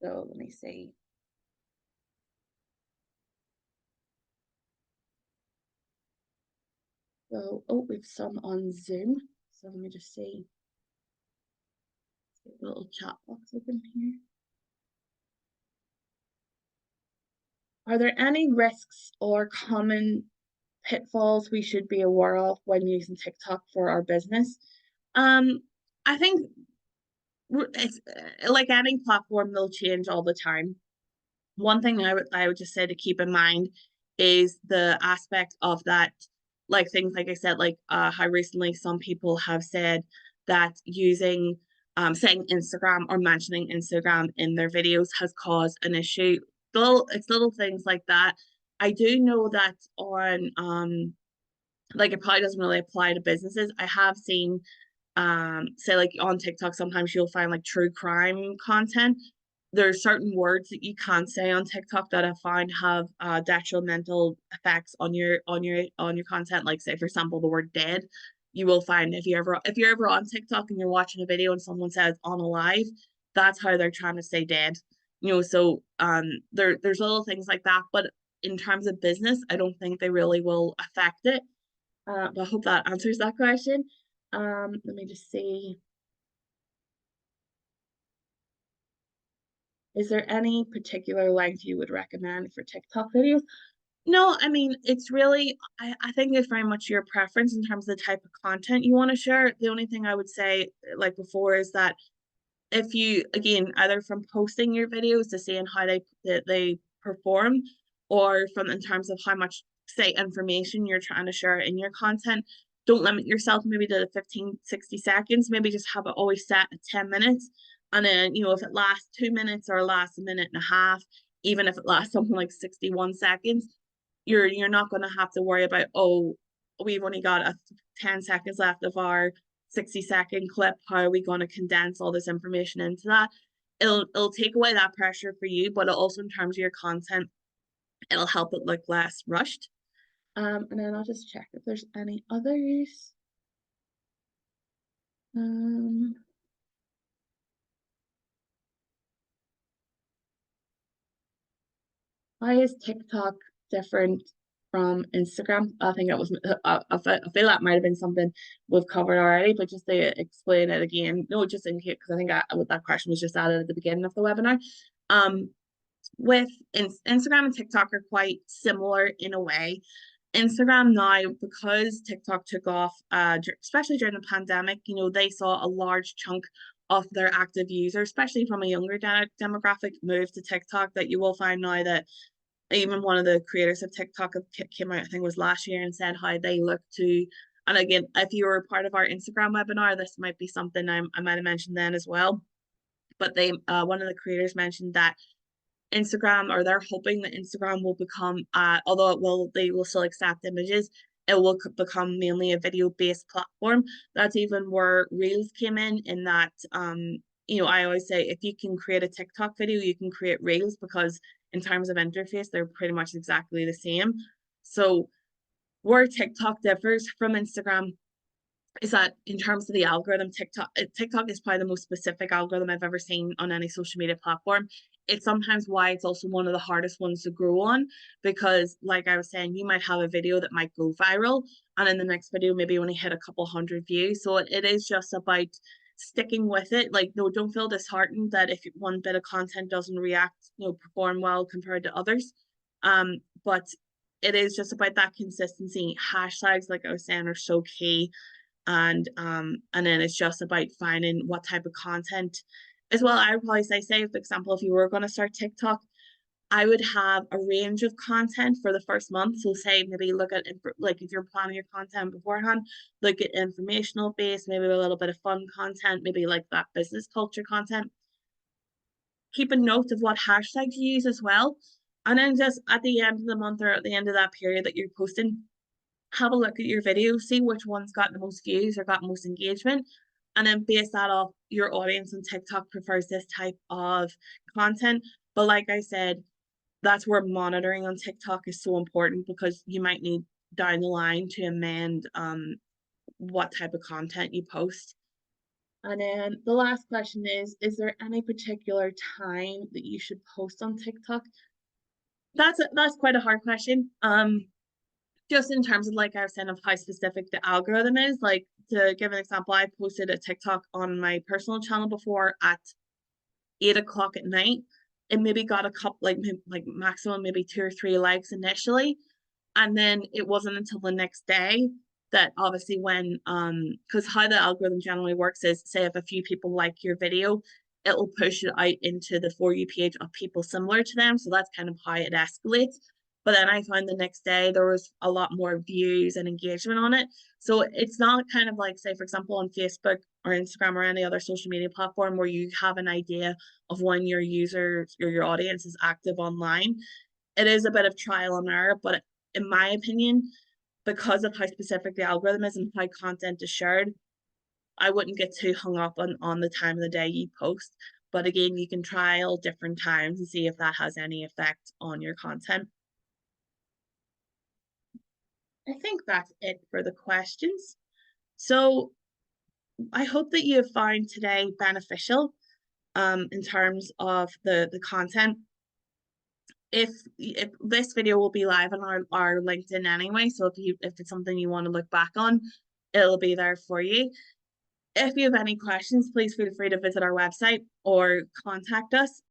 So let me see. So, oh, we've some on Zoom. So let me just see. A little chat box open here. Are there any risks or common pitfalls we should be aware of when using TikTok for our business? I think it's like any platform, they'll change all the time. One thing I would just say to keep in mind is the aspect of that, like things like I said, like how recently some people have said that using saying Instagram or mentioning Instagram in their videos has caused an issue. It's little things like that. I do know that on like it probably doesn't really apply to businesses. I have seen say like on TikTok sometimes you'll find like true crime content. There's certain words that you can't say on TikTok that I find have detrimental effects on your content. Like say for example the word dead. You will find if you're ever on TikTok and you're watching a video and someone says on alive, that's how they're trying to say dead. So there's little things like that. But in terms of business, I don't think they really will affect it. But I hope that answers that question. Let me just see. Is there any particular length you would recommend for TikTok videos? No, I mean, it's really, I think it's very much your preference in terms of the type of content you want to share. The only thing I would say, like before, is that if you again either from posting your videos to seeing how they perform, or from in terms of how much say information you're trying to share in your content, don't limit yourself maybe to the 15-60 seconds. Maybe just have it always set at 10 minutes, and then if it lasts 2 minutes or lasts a minute and a half, even if it lasts something like 61 seconds, you're not going to have to worry about, oh, we've only got 10 seconds left of our 60-second clip. How are we going to condense all this information into that? It'll take away that pressure for you, but also in terms of your content, it'll help it look less rushed. And then I'll just check if there's any others. Why is TikTok different from Instagram? I think it was, I feel that might have been something we've covered already, but just to explain it again, no, just in case, because I think that question was just added at the beginning of the webinar. With Instagram and TikTok are quite similar in a way. Instagram now, because TikTok took off, especially during the pandemic, they saw a large chunk of their active users, especially from a younger demographic, move to TikTok. That you will find now that even one of the creators of TikTok came out, I think it was last year, and said how they look to, and again, if you were part of our Instagram webinar, this might be something I might have mentioned then as well. But one of the creators mentioned that Instagram, or they're hoping that Instagram will become, although they will still accept images, it will become mainly a video-based platform. That's even where Reels came in that, I always say if you can create a TikTok video, you can create Reels, because in terms of interface, they're pretty much exactly the same. So where TikTok differs from Instagram is that in terms of the algorithm, TikTok is probably the most specific algorithm I've ever seen on any social media platform. It's sometimes why it's also one of the hardest ones to grow on, because like I was saying, you might have a video that might go viral, and in the next video maybe only hit a couple hundred views. So it is just about sticking with it. Like, no, don't feel disheartened that if one bit of content doesn't perform well compared to others. But it is just about that consistency. Hashtags, like I was saying, are so key. And then it's just about finding what type of content as well. I would probably say, for example, if you were going to start TikTok, I would have a range of content for the first month. So say maybe look at, like, if you're planning your content beforehand, look at informational based, maybe a little bit of fun content, maybe like that business culture content. Keep a note of what hashtags you use as well, and then just at the end of the month or at the end of that period that you're posting, have a look at your video, see which one's got the most views or got most engagement, and then base that off your audience on TikTok prefers this type of content. But like I said, that's where monitoring on TikTok is so important, because you might need down the line to amend what type of content you post. And then the last question is there any particular time that you should post on TikTok? That's quite a hard question. Just in terms of, like I was saying, of how specific the algorithm is. Like, to give an example, I posted a TikTok on my personal channel before at 8 o'clock at night. It maybe got a couple, like maximum maybe 2 or 3 likes initially, and then it wasn't until the next day that, obviously, when because how the algorithm generally works is, say if a few people like your video, it'll push it out into the For You page of people similar to them. So that's kind of how it escalates. But then I found the next day there was a lot more views and engagement on it. So it's not kind of like, say, for example, on Facebook or Instagram or any other social media platform where you have an idea of when your users or your audience is active online. It is a bit of trial and error, but in my opinion, because of how specific the algorithm is and how content is shared, I wouldn't get too hung up on the time of the day you post. But again, you can trial different times and see if that has any effect on your content. I think that's it for the questions. So I hope that you have found today beneficial in terms of the content. If this video will be live on our LinkedIn anyway, so if it's something you want to look back on, it'll be there for you. If you have any questions, please feel free to visit our website or contact us.